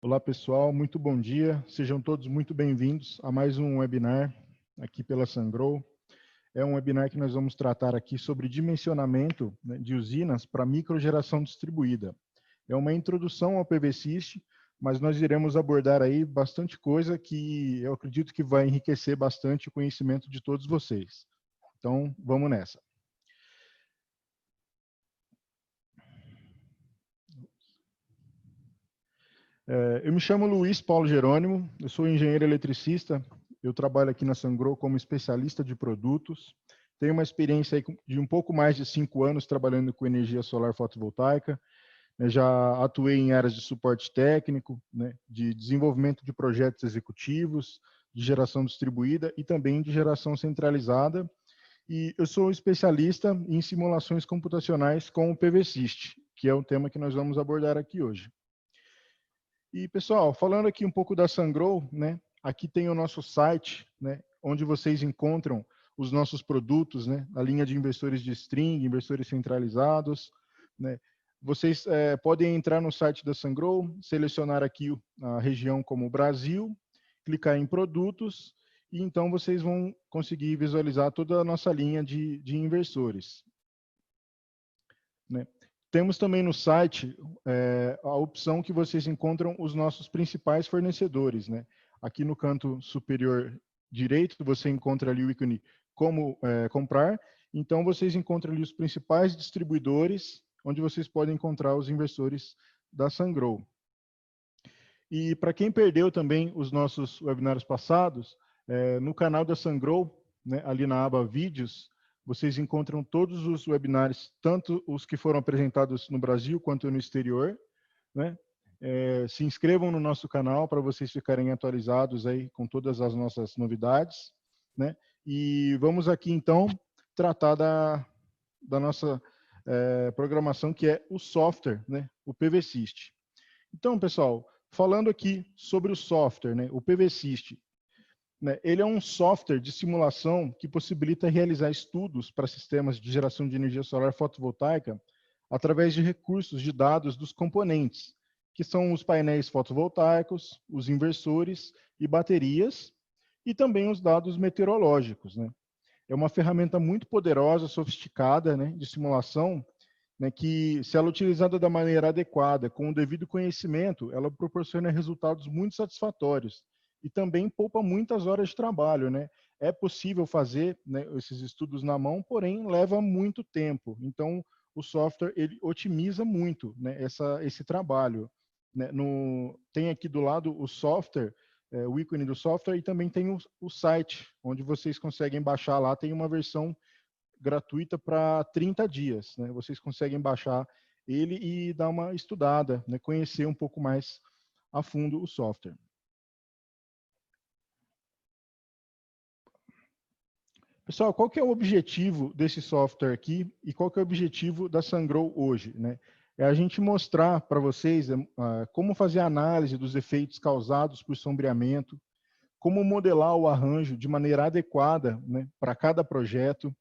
Olá pessoal, muito bom dia, sejam todos muito bem-vindos a mais um webinar aqui pela Sungrow. É um webinar que nós vamos tratar aqui sobre dimensionamento, né, de usinas para microgeração distribuída. É uma introdução ao PVSys, mas nós iremos abordar aí bastante coisa que eu acredito que vai enriquecer bastante o conhecimento de todos vocês. Então, vamos nessa. Eu me chamo Luiz Paulo Jerônimo, eu sou engenheiro eletricista, eu trabalho aqui na Sungrow como especialista de produtos, tenho uma experiência aí de um pouco mais de 5 anos trabalhando com energia solar fotovoltaica, né, já atuei em áreas de suporte técnico, né, de desenvolvimento de projetos executivos, de geração distribuída e também de geração centralizada, e eu sou especialista em simulações computacionais com o PVSys, que é o tema que nós vamos abordar aqui hoje. E, pessoal, falando aqui um pouco da Sungrow, né? Aqui tem o nosso site, né? Onde vocês encontram os nossos produtos, né? A linha de inversores de string, inversores centralizados, né? Vocês podem entrar no site da Sungrow, selecionar aqui a região como Brasil, clicar em produtos, e então vocês vão conseguir visualizar toda a nossa linha de inversores, né? Temos também no site a opção que vocês encontram os nossos principais fornecedores, né? Aqui no canto superior direito, você encontra ali o ícone como comprar. Então, vocês encontram ali os principais distribuidores, onde vocês podem encontrar os inversores da Sungrow. E para quem perdeu também os nossos webinários passados, no canal da Sungrow, né, ali na aba Vídeos, vocês encontram todos os webinários, tanto os que foram apresentados no Brasil quanto no exterior, né? Se inscrevam no nosso canal para vocês ficarem atualizados aí com todas as nossas novidades, né? E vamos aqui então tratar da nossa programação, que é o software, né? O PVSys. Então, pessoal, falando aqui sobre o software, né? O PVSys, né, ele é um software de simulação que possibilita realizar estudos para sistemas de geração de energia solar fotovoltaica através de recursos de dados dos componentes, que são os painéis fotovoltaicos, os inversores e baterias, e também os dados meteorológicos, né? É uma ferramenta muito poderosa, sofisticada, né, de simulação, né, que, se ela é utilizada da maneira adequada, com o devido conhecimento, ela proporciona resultados muito satisfatórios e também poupa muitas horas de trabalho, né? É possível fazer, né, esses estudos na mão, porém leva muito tempo. Então, o software ele otimiza muito, né, esse trabalho, né? Tem aqui do lado o software, o ícone do software, e também tem o site, onde vocês conseguem baixar lá, tem uma versão gratuita para 30 dias, né? Vocês conseguem baixar ele e dar uma estudada, né? Conhecer um pouco mais a fundo o software. Pessoal, qual que é o objetivo desse software aqui e qual que é o objetivo da Sungrow hoje, né? É a gente mostrar para vocês como fazer a análise dos efeitos causados por sombreamento, como modelar o arranjo de maneira adequada, né, para cada projeto,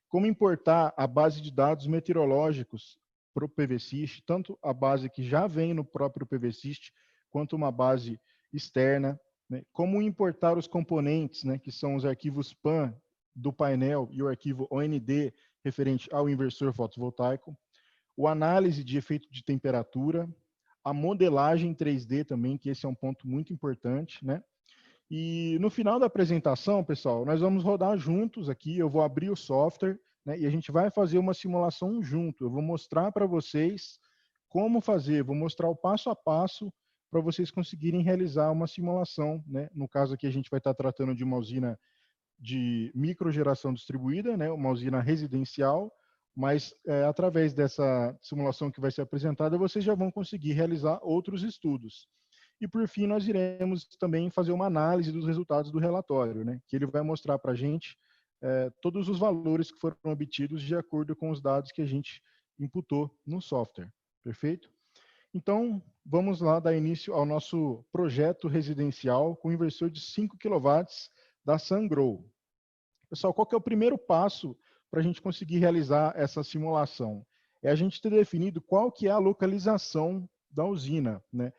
como importar a base de dados meteorológicos para o PVSys, tanto a base que já vem no próprio PVSys, quanto uma base externa, né? Como importar os componentes, né, que são os arquivos PAN do painel e o arquivo OND referente ao inversor fotovoltaico, o análise de efeito de temperatura, a modelagem 3D também, que esse é um ponto muito importante, né? E no final da apresentação, pessoal, nós vamos rodar juntos aqui, eu vou abrir o software, né, e a gente vai fazer uma simulação junto. Eu vou mostrar para vocês como fazer, vou mostrar o passo a passo para vocês conseguirem realizar uma simulação, né? No caso aqui a gente vai estar tratando de uma usina de microgeração distribuída, né, uma usina residencial, mas através dessa simulação que vai ser apresentada, vocês já vão conseguir realizar outros estudos. E, por fim, nós iremos também fazer uma análise dos resultados do relatório, né, que ele vai mostrar para a gente todos os valores que foram obtidos de acordo com os dados que a gente imputou no software. Perfeito? Então, vamos lá dar início ao nosso projeto residencial com inversor de 5 kW da Sungrow. Pessoal, qual que é o primeiro passo para a gente conseguir realizar essa simulação? É a gente ter definido qual que é a localização da usina, né?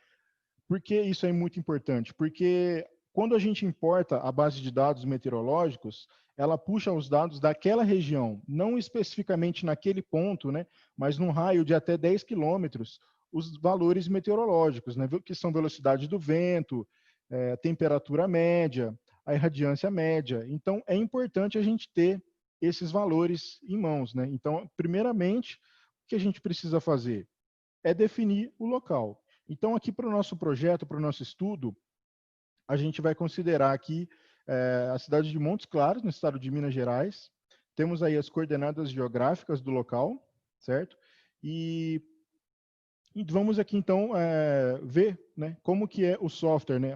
Por que isso é muito importante? Porque quando a gente importa a base de dados meteorológicos, ela puxa os dados daquela região, não especificamente naquele ponto, né, mas num raio de até 10 quilômetros, os valores meteorológicos, né, que são velocidade do vento, temperatura média, a irradiância média. Então, é importante a gente ter esses valores em mãos, né? Então, primeiramente, o que a gente precisa fazer é definir o local. Então, aqui para o nosso projeto, para o nosso estudo, a gente vai considerar aqui a cidade de Montes Claros, no estado de Minas Gerais. Temos aí as coordenadas geográficas do local, certo? E vamos aqui, então, ver, né, como que é o software, né,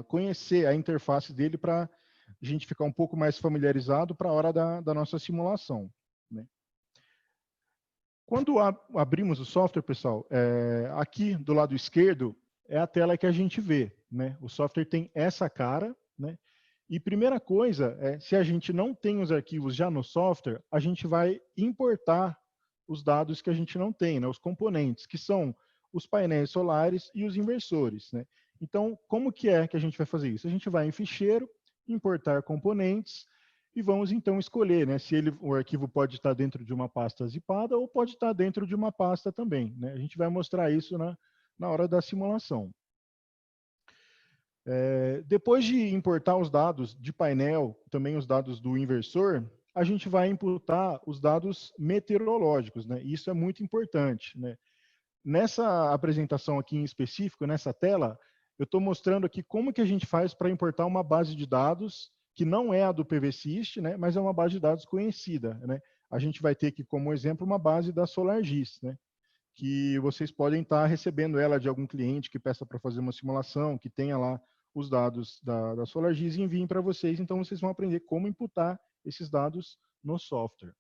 conhecer a interface dele para a gente ficar um pouco mais familiarizado para a hora da nossa simulação, né? Quando abrimos o software, pessoal, aqui do lado esquerdo é a tela que a gente vê, né? O software tem essa cara, né? E primeira coisa, se a gente não tem os arquivos já no software, a gente vai importar os dados que a gente não tem, né? Os componentes, que são os painéis solares e os inversores, né? Então, como que é que a gente vai fazer isso? A gente vai em ficheiro, importar componentes, e vamos então escolher, né, se o arquivo pode estar dentro de uma pasta zipada ou pode estar dentro de uma pasta também, né? A gente vai mostrar isso na hora da simulação. Depois de importar os dados de painel, também os dados do inversor, a gente vai imputar os dados meteorológicos, né? Isso é muito importante, né? Nessa apresentação aqui em específico, nessa tela, eu estou mostrando aqui como que a gente faz para importar uma base de dados que não é a do PVSys, né, mas é uma base de dados conhecida, né? A gente vai ter aqui como exemplo uma base da SolarGIS, né, que vocês podem estar recebendo ela de algum cliente que peça para fazer uma simulação, que tenha lá os dados da SolarGIS e enviem para vocês, então vocês vão aprender como imputar esses dados no software.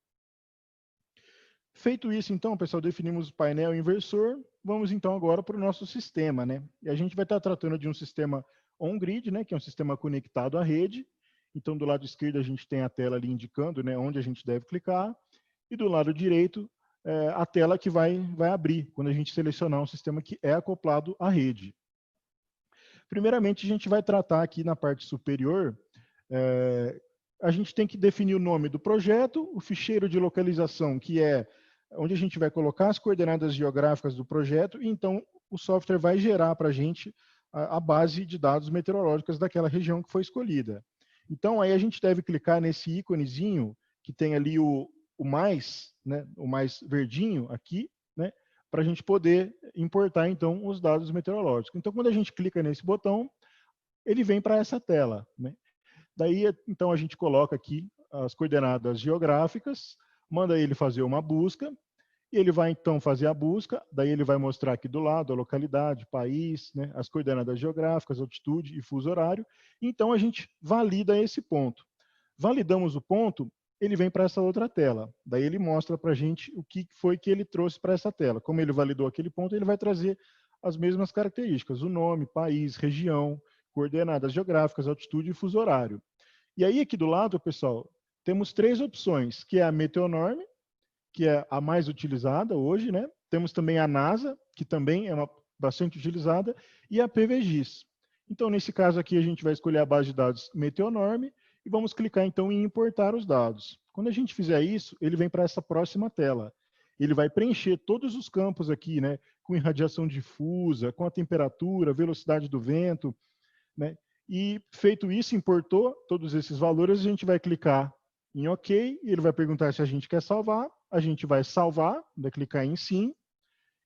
Feito isso, então, pessoal, definimos o painel inversor, vamos então agora para o nosso sistema, né? E a gente vai estar tratando de um sistema on-grid, né, que é um sistema conectado à rede. Então, do lado esquerdo, a gente tem a tela ali indicando, né, onde a gente deve clicar, e do lado direito, a tela que vai abrir, quando a gente selecionar um sistema que é acoplado à rede. Primeiramente, a gente vai tratar aqui na parte superior, a gente tem que definir o nome do projeto, o ficheiro de localização, que é onde a gente vai colocar as coordenadas geográficas do projeto, e então o software vai gerar para a gente a base de dados meteorológicas daquela região que foi escolhida. Então, aí a gente deve clicar nesse íconezinho, que tem ali o mais, né, o mais verdinho aqui, né, para a gente poder importar, então, os dados meteorológicos. Então, quando a gente clica nesse botão, ele vem para essa tela, né? Daí, então, a gente coloca aqui as coordenadas geográficas, manda ele fazer uma busca, e ele vai, então, fazer a busca, daí ele vai mostrar aqui do lado a localidade, país, né, as coordenadas geográficas, altitude e fuso horário. Então, a gente valida esse ponto. Validamos o ponto, ele vem para essa outra tela. Daí ele mostra para a gente o que foi que ele trouxe para essa tela. Como ele validou aquele ponto, ele vai trazer as mesmas características, o nome, país, região, coordenadas geográficas, altitude e fuso horário. E aí, aqui do lado, pessoal, temos 3 opções, que é a Meteonorm, que é a mais utilizada hoje, né? Temos também a NASA, que também é bastante utilizada, e a PVGIS. Então, nesse caso aqui, a gente vai escolher a base de dados Meteonorm e vamos clicar, então, em importar os dados. Quando a gente fizer isso, ele vem para essa próxima tela. Ele vai preencher todos os campos aqui, né? Com irradiação difusa, com a temperatura, velocidade do vento, né? E feito isso, importou todos esses valores, a gente vai clicar em OK, e ele vai perguntar se a gente quer salvar, a gente vai salvar, vai clicar em sim,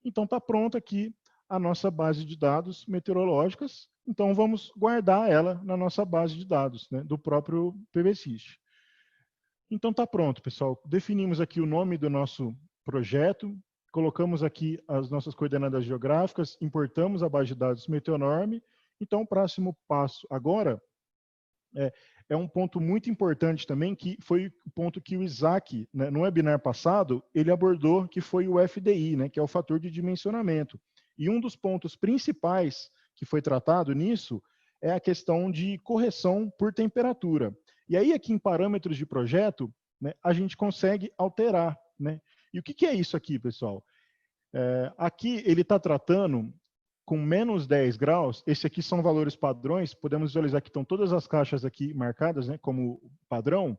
então está pronta aqui a nossa base de dados meteorológicas, então vamos guardar ela na nossa base de dados, né, do próprio PVSys. Então está pronto, pessoal. Definimos aqui o nome do nosso projeto, colocamos aqui as nossas coordenadas geográficas, importamos a base de dados Meteonorm. Então, o próximo passo agora é um ponto muito importante também, que foi o ponto que o Isaac, né, no webinar passado, ele abordou, que foi o FDI, né, que é o fator de dimensionamento. E um dos pontos principais que foi tratado nisso é a questão de correção por temperatura. E aí, aqui em parâmetros de projeto, né, a gente consegue alterar, né? E o que é isso aqui, pessoal? Aqui ele está tratando com menos 10 graus, esse aqui são valores padrões, podemos visualizar que estão todas as caixas aqui marcadas, né, como padrão,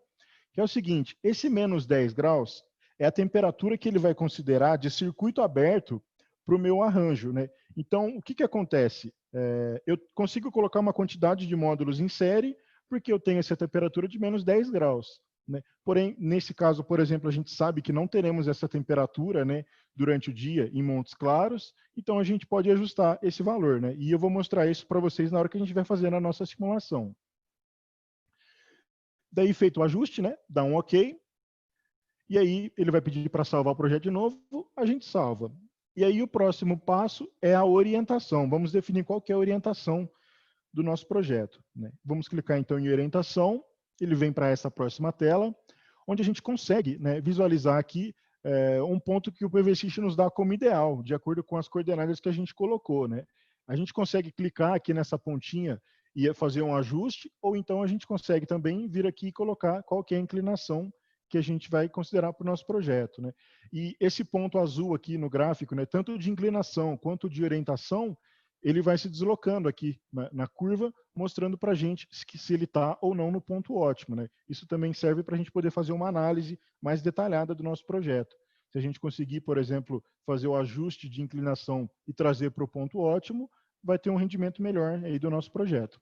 que é o seguinte, esse menos 10 graus é a temperatura que ele vai considerar de circuito aberto para o meu arranjo, né? Então, o que que acontece? Eu consigo colocar uma quantidade de módulos em série, porque eu tenho essa temperatura de menos 10 graus. Né? Porém, nesse caso, por exemplo, a gente sabe que não teremos essa temperatura, né, durante o dia em Montes Claros, então a gente pode ajustar esse valor. Né? E eu vou mostrar isso para vocês na hora que a gente vai fazer a nossa simulação. Daí, feito o ajuste, né, dá um OK, e aí ele vai pedir para salvar o projeto de novo, a gente salva. E aí o próximo passo é a orientação. Vamos definir qual que é a orientação do nosso projeto. Né? Vamos clicar então em orientação, ele vem para essa próxima tela, onde a gente consegue, né, visualizar aqui um ponto que o PVSys nos dá como ideal, de acordo com as coordenadas que a gente colocou. Né? A gente consegue clicar aqui nessa pontinha e fazer um ajuste, ou então a gente consegue também vir aqui e colocar qual que é a inclinação que a gente vai considerar para o nosso projeto. Né? E esse ponto azul aqui no gráfico, né, tanto de inclinação quanto de orientação, ele vai se deslocando aqui na curva, mostrando para a gente se ele está ou não no ponto ótimo. Né? Isso também serve para a gente poder fazer uma análise mais detalhada do nosso projeto. Se a gente conseguir, por exemplo, fazer o ajuste de inclinação e trazer para o ponto ótimo, vai ter um rendimento melhor aí do nosso projeto.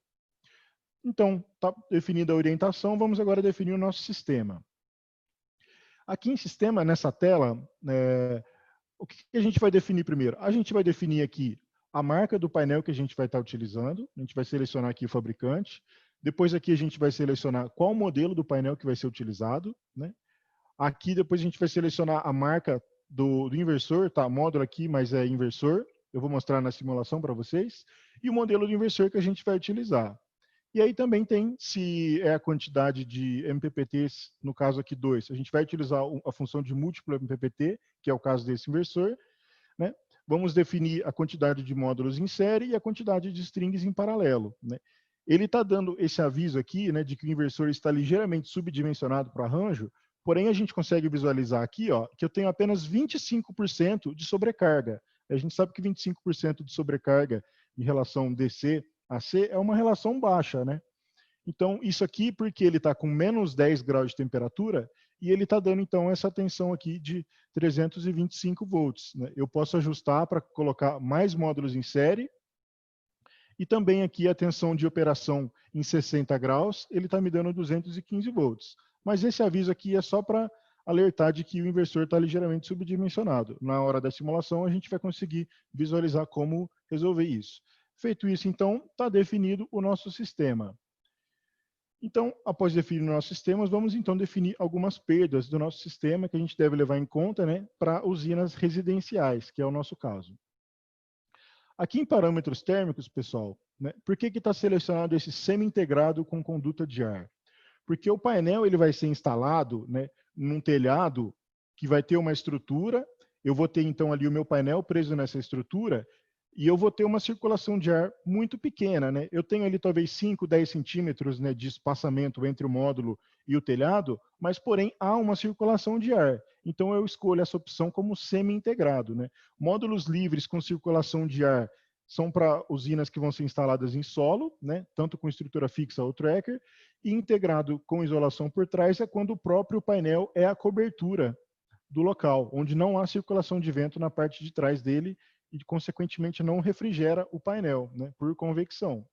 Então, está definida a orientação, vamos agora definir o nosso sistema. Aqui em sistema, nessa tela, o que a gente vai definir primeiro? A gente vai definir aqui a marca do painel que a gente vai estar utilizando. A gente vai selecionar aqui o fabricante. Depois aqui a gente vai selecionar qual modelo do painel que vai ser utilizado. Né? Aqui depois a gente vai selecionar a marca do inversor, tá? Módulo aqui, mas é inversor. Eu vou mostrar na simulação para vocês. E o modelo do inversor que a gente vai utilizar. E aí também tem se é a quantidade de MPPTs, no caso aqui 2. A gente vai utilizar a função de múltiplo MPPT, que é o caso desse inversor. Né? Vamos definir a quantidade de módulos em série e a quantidade de strings em paralelo. Né? Ele está dando esse aviso aqui, né, de que o inversor está ligeiramente subdimensionado para arranjo, porém a gente consegue visualizar aqui, ó, que eu tenho apenas 25% de sobrecarga. A gente sabe que 25% de sobrecarga em relação DC a C é uma relação baixa, né? Então, isso aqui porque ele está com menos 10 graus de temperatura e ele está dando, então, essa tensão aqui de 325 volts. Né? Eu posso ajustar para colocar mais módulos em série e também aqui a tensão de operação em 60 graus, ele está me dando 215 volts. Mas esse aviso aqui é só para alertar de que o inversor está ligeiramente subdimensionado. Na hora da simulação, a gente vai conseguir visualizar como resolver isso. Feito isso, então, está definido o nosso sistema. Então, após definir o nosso sistema, vamos então definir algumas perdas do nosso sistema que a gente deve levar em conta, né, para usinas residenciais, que é o nosso caso. Aqui em parâmetros térmicos, pessoal, né, por que está selecionado esse semi-integrado com conduta de ar? Porque o painel ele vai ser instalado, né, num telhado que vai ter uma estrutura, eu vou ter então ali o meu painel preso nessa estrutura, e eu vou ter uma circulação de ar muito pequena. Né? Eu tenho ali talvez 5, 10 centímetros, né, de espaçamento entre o módulo e o telhado, mas porém há uma circulação de ar. Então eu escolho essa opção como semi-integrado. Né? Módulos livres com circulação de ar são para usinas que vão ser instaladas em solo, né, tanto com estrutura fixa ou tracker, e integrado com isolação por trás é quando o próprio painel é a cobertura do local, onde não há circulação de vento na parte de trás dele, e, consequentemente, não refrigera o painel, né, por convecção.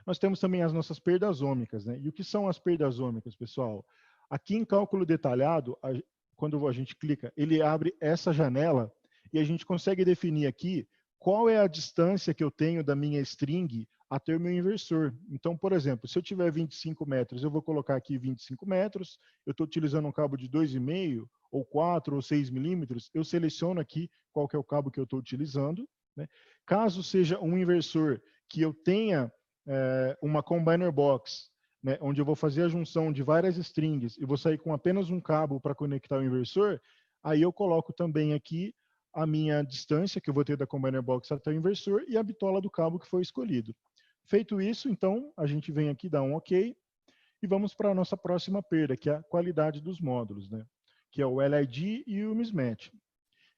Nós temos também as nossas perdas ômicas. Né? E o que são as perdas ômicas, pessoal? Aqui em cálculo detalhado, quando a gente clica, ele abre essa janela e a gente consegue definir aqui qual é a distância que eu tenho da minha string até o meu inversor. Então, por exemplo, se eu tiver 25 metros, eu vou colocar aqui 25 metros, eu estou utilizando um cabo de 2,5, ou 4 ou 6 milímetros, eu seleciono aqui qual que é o cabo que eu estou utilizando. Né? Caso seja um inversor que eu tenha uma combiner box, né, onde eu vou fazer a junção de várias strings e vou sair com apenas um cabo para conectar o inversor, aí eu coloco também aqui a minha distância que eu vou ter da combiner box até o inversor e a bitola do cabo que foi escolhido. Feito isso, então, a gente vem aqui, dá um OK, e vamos para a nossa próxima perda, que é a qualidade dos módulos, né? Que é o LID e o mismatch.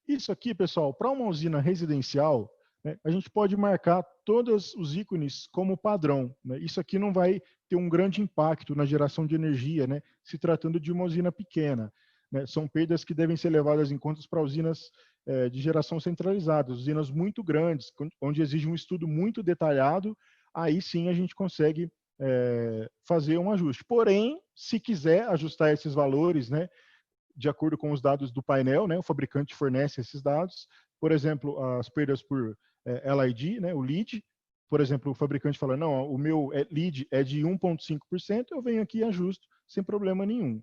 Isso aqui, pessoal, para uma usina residencial, né, a gente pode marcar todos os ícones como padrão, né? Isso aqui não vai ter um grande impacto na geração de energia, né, se tratando de uma usina pequena, né? São perdas que devem ser levadas em conta para usinas de geração centralizada, usinas muito grandes, onde exige um estudo muito detalhado, aí sim a gente consegue fazer um ajuste. Porém, se quiser ajustar esses valores, né, de acordo com os dados do painel, né, o fabricante fornece esses dados, por exemplo, as perdas por LID, né, o lead, por exemplo, o fabricante fala, não, o meu lead é de 1,5%, eu venho aqui e ajusto sem problema nenhum.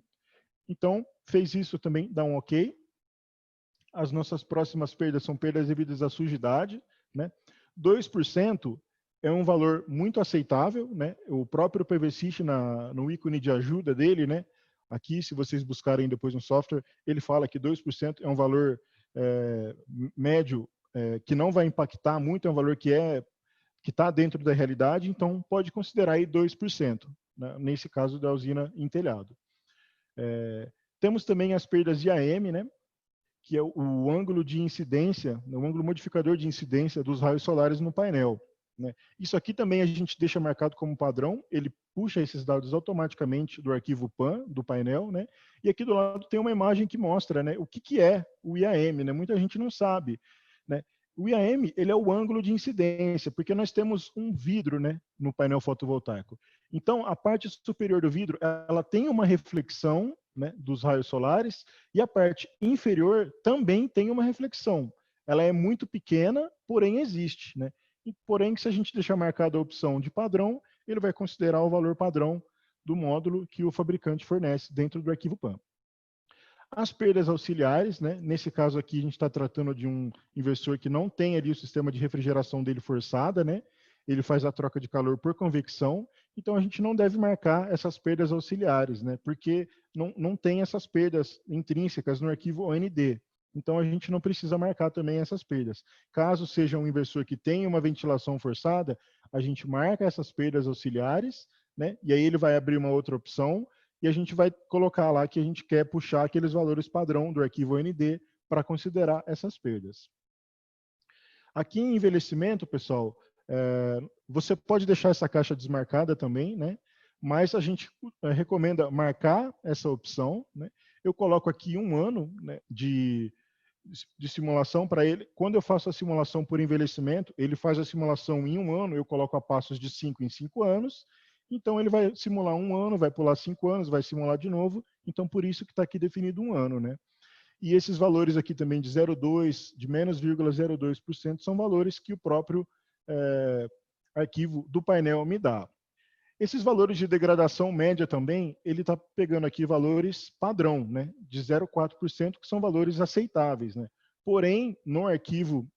Então, fez isso também, dá um OK. As nossas próximas perdas são perdas devidas à sujidade, né? 2% é um valor muito aceitável, né? O próprio PVSys, no ícone de ajuda dele, né? Aqui, se vocês buscarem depois no software, ele fala que 2% é um valor médio, que não vai impactar muito, é um valor que está dentro da realidade, então pode considerar aí 2%, né? Nesse caso da usina em telhado. Temos também as perdas de AM, né? Que é o ângulo de incidência, o ângulo modificador de incidência dos raios solares no painel, né? Isso aqui também a gente deixa marcado como padrão, ele puxa esses dados automaticamente do arquivo PAN, do painel, né? E aqui do lado tem uma imagem que mostra, né, o que é o IAM, né? Muita gente não sabe, né? O IAM, ele é o ângulo de incidência, porque nós temos um vidro, né, no painel fotovoltaico. Então, a parte superior do vidro, ela tem uma reflexão, né, dos raios solares, e a parte inferior também tem uma reflexão. Ela é muito pequena, porém existe, né? E, porém, se a gente deixar marcada a opção de padrão, ele vai considerar o valor padrão do módulo que o fabricante fornece dentro do arquivo PAN. As perdas auxiliares, né? Nesse caso aqui, a gente está tratando de um inversor que não tem ali o sistema de refrigeração dele forçada, né? Ele faz a troca de calor por convecção, então a gente não deve marcar essas perdas auxiliares, né? Porque não tem essas perdas intrínsecas no arquivo OND. Então a gente não precisa marcar também essas perdas. Caso seja um inversor que tenha uma ventilação forçada, a gente marca essas perdas auxiliares, né? E aí ele vai abrir uma outra opção, e a gente vai colocar lá que a gente quer puxar aqueles valores padrão do arquivo OND para considerar essas perdas. Aqui em envelhecimento, pessoal, você pode deixar essa caixa desmarcada também, né? Mas a gente recomenda marcar essa opção, né? Eu coloco aqui 1 ano, né, de simulação para ele. Quando eu faço a simulação por envelhecimento, ele faz a simulação em 1 ano, eu coloco a passos de 5 em 5 anos, então ele vai simular 1 ano, vai pular 5 anos, vai simular de novo, então por isso que está aqui definido 1 ano, né? E esses valores aqui também de 0,2, de menos 0,02%, são valores que o próprio arquivo do painel me dá. Esses valores de degradação média também, ele está pegando aqui valores padrão, né, de 0,4%, que são valores aceitáveis, né? Porém, no arquivo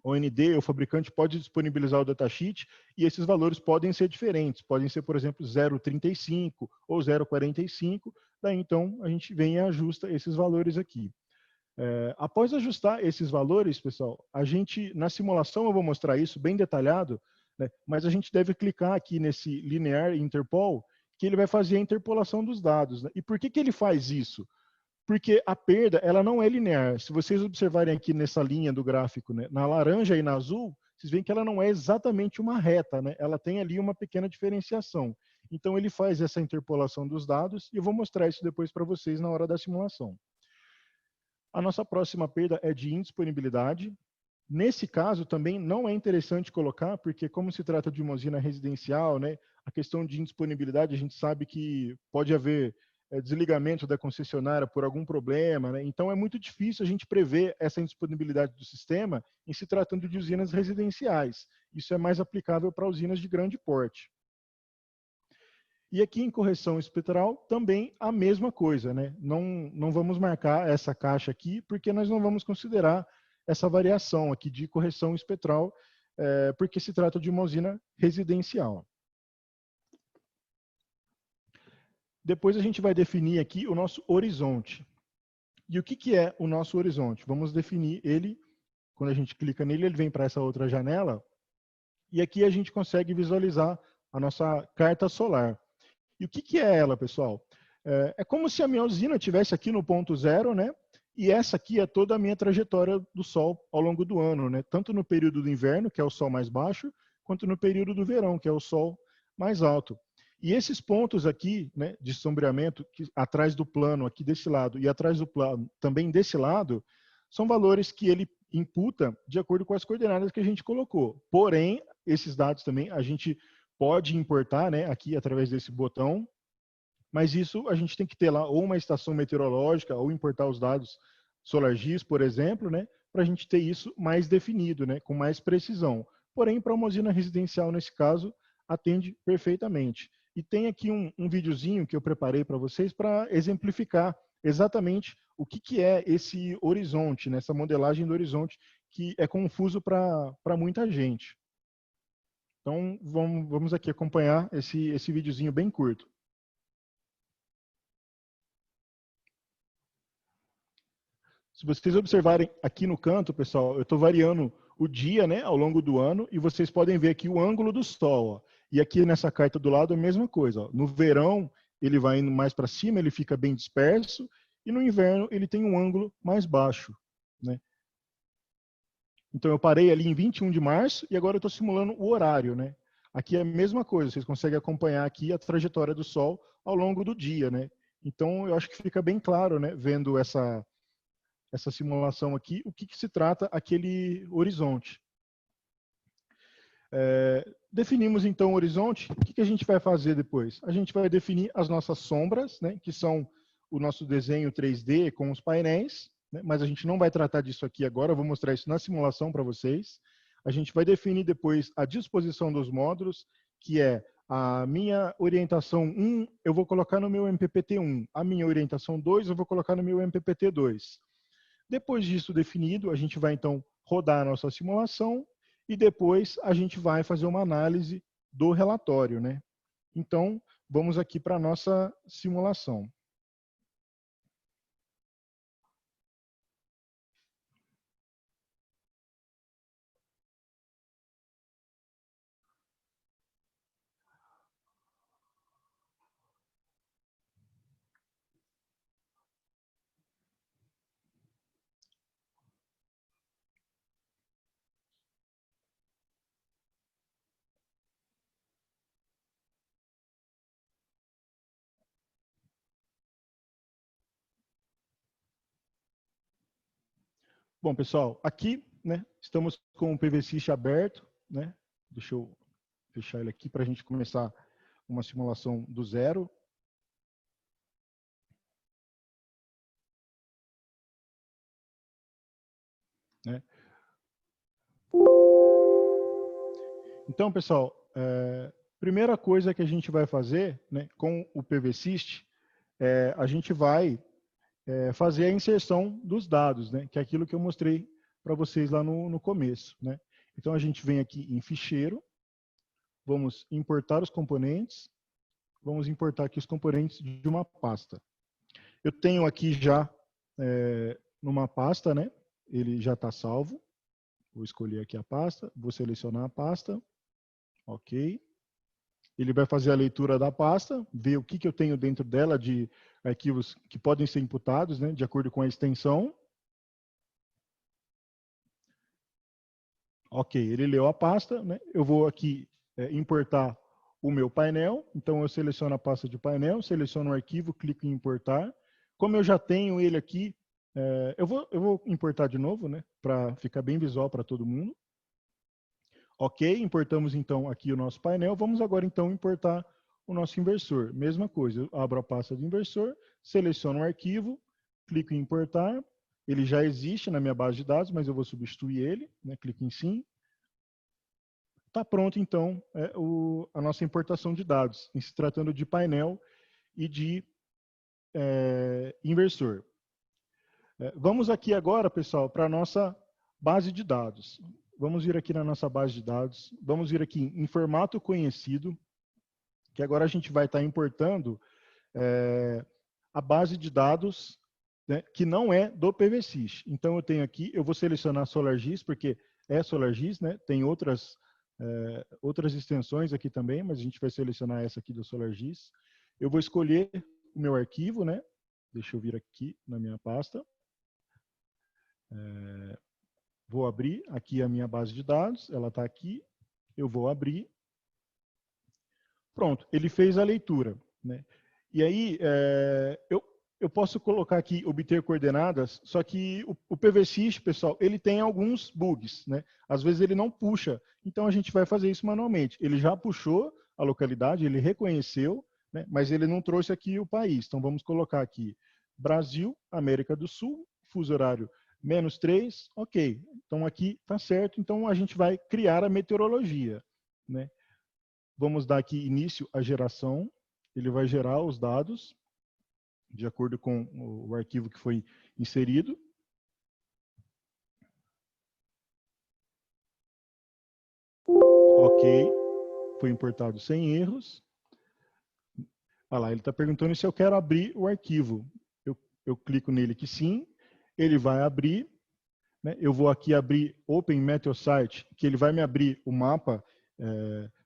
OND, o fabricante pode disponibilizar o datasheet e esses valores podem ser diferentes, podem ser, por exemplo, 0,35 ou 0,45, daí então a gente vem e ajusta esses valores aqui. Após ajustar esses valores, pessoal, a gente, na simulação eu vou mostrar isso bem detalhado, né, mas a gente deve clicar aqui nesse linear interpol, que ele vai fazer a interpolação dos dados, né? E por que ele faz isso? Porque a perda, ela não é linear. Se vocês observarem aqui nessa linha do gráfico, né, na laranja e na azul, vocês veem que ela não é exatamente uma reta, né? Ela tem ali uma pequena diferenciação. Então ele faz essa interpolação dos dados e eu vou mostrar isso depois para vocês na hora da simulação. A nossa próxima perda é de indisponibilidade. Nesse caso, também não é interessante colocar, porque como se trata de uma usina residencial, né, a questão de indisponibilidade, a gente sabe que pode haver desligamento da concessionária por algum problema, né? Então é muito difícil a gente prever essa indisponibilidade do sistema em se tratando de usinas residenciais. Isso é mais aplicável para usinas de grande porte. E aqui em correção espectral, também a mesma coisa, né? Não vamos marcar essa caixa aqui, porque nós não vamos considerar essa variação aqui de correção espectral, porque se trata de uma usina residencial. Depois a gente vai definir aqui o nosso horizonte. E o que é o nosso horizonte? Vamos definir ele, quando a gente clica nele, ele vem para essa outra janela, e aqui a gente consegue visualizar a nossa carta solar. E o que é ela, pessoal? É como se a minha usina estivesse aqui no ponto zero, né? E essa aqui é toda a minha trajetória do Sol ao longo do ano, né? Tanto no período do inverno, que é o Sol mais baixo, quanto no período do verão, que é o Sol mais alto. E esses pontos aqui, né, de sombreamento, que, atrás do plano aqui desse lado e atrás do plano também desse lado, são valores que ele imputa de acordo com as coordenadas que a gente colocou. Porém, esses dados também a gente pode importar, né, aqui através desse botão, mas isso a gente tem que ter lá ou uma estação meteorológica ou importar os dados SolarGIS, por exemplo, né, para a gente ter isso mais definido, né, com mais precisão. Porém, para uma usina residencial, nesse caso, atende perfeitamente. E tem aqui um videozinho que eu preparei para vocês para exemplificar exatamente o que é esse horizonte, né, essa modelagem do horizonte, que é confuso para muita gente. Então, vamos aqui acompanhar esse videozinho bem curto. Se vocês observarem aqui no canto, pessoal, eu estou variando o dia, né, ao longo do ano, e vocês podem ver aqui o ângulo do Sol. Ó. E aqui nessa carta do lado a mesma coisa. Ó. No verão, ele vai indo mais para cima, ele fica bem disperso, e no inverno ele tem um ângulo mais baixo. Né? Então eu parei ali em 21 de março e agora eu estou simulando o horário. Né? Aqui é a mesma coisa, vocês conseguem acompanhar aqui a trajetória do Sol ao longo do dia. Né? Então eu acho que fica bem claro, né, vendo essa simulação aqui, o que se trata aquele horizonte. Definimos então o horizonte, o que a gente vai fazer depois? A gente vai definir as nossas sombras, né, que são o nosso desenho 3D com os painéis, né, mas a gente não vai tratar disso aqui agora, eu vou mostrar isso na simulação para vocês. A gente vai definir depois a disposição dos módulos, que é a minha orientação 1, eu vou colocar no meu MPPT1, a minha orientação 2, eu vou colocar no meu MPPT2. Depois disso definido, a gente vai então rodar a nossa simulação e depois a gente vai fazer uma análise do relatório, né? Então, vamos aqui para a nossa simulação. Bom, pessoal, aqui, né, estamos com o PVSys aberto, né? Deixa eu fechar ele aqui para a gente começar uma simulação do zero. Né? Então, pessoal, primeira coisa que a gente vai fazer, né, com o PVSys, a gente vai fazer a inserção dos dados, né, que é aquilo que eu mostrei para vocês lá no começo. Né? Então, a gente vem aqui em ficheiro, vamos importar os componentes, vamos importar aqui os componentes de uma pasta. Eu tenho aqui já numa pasta, né, ele já está salvo. Vou escolher aqui a pasta, vou selecionar a pasta, ok. Ele vai fazer a leitura da pasta, ver o que eu tenho dentro dela de arquivos que podem ser imputados, né, de acordo com a extensão. Ok, ele leu a pasta, né? Eu vou aqui importar o meu painel, então eu seleciono a pasta de painel, seleciono o arquivo, clico em importar. Como eu já tenho ele aqui, eu vou importar de novo, né, para ficar bem visual para todo mundo. Ok, importamos então aqui o nosso painel, vamos agora então importar o nosso inversor. Mesma coisa, eu abro a pasta do inversor, seleciono o arquivo, clico em importar, ele já existe na minha base de dados, mas eu vou substituir ele, né? Clico em sim. Está pronto, então, a nossa importação de dados, em se tratando de painel e de inversor. Vamos aqui agora, pessoal, para a nossa base de dados. Vamos vir aqui na nossa base de dados, vamos vir aqui em formato conhecido, que agora a gente vai estar importando a base de dados, né, que não é do PVSys. Então eu tenho aqui, eu vou selecionar SolarGIS, porque é SolarGIS, né? Tem outras extensões aqui também, mas a gente vai selecionar essa aqui do SolarGIS. Eu vou escolher o meu arquivo, né? Deixa eu vir aqui na minha pasta. Vou abrir aqui a minha base de dados, ela está aqui, eu vou abrir. Pronto, ele fez a leitura, né? E aí, eu posso colocar aqui, obter coordenadas, só que o PVSys, pessoal, ele tem alguns bugs, né? Às vezes ele não puxa, então a gente vai fazer isso manualmente. Ele já puxou a localidade, ele reconheceu, né? Mas ele não trouxe aqui o país. Então vamos colocar aqui Brasil, América do Sul, fuso horário -3, ok. Então aqui está certo, então a gente vai criar a meteorologia, né? Vamos dar aqui início à geração, ele vai gerar os dados de acordo com o arquivo que foi inserido. Ok, foi importado sem erros. Olha lá, ele está perguntando se eu quero abrir o arquivo. Eu clico nele que sim, ele vai abrir. Né? Eu vou aqui abrir Open Meteosite, que ele vai me abrir o mapa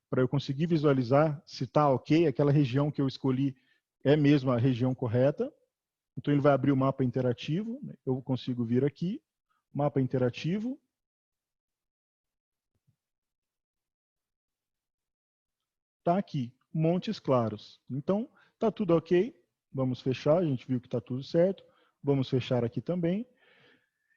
para eu conseguir visualizar se está ok, aquela região que eu escolhi é mesmo a região correta. Então ele vai abrir o mapa interativo, né? Eu consigo vir aqui, mapa interativo. Está aqui, Montes Claros. Então, está tudo ok. Vamos fechar, a gente viu que está tudo certo. Vamos fechar aqui também.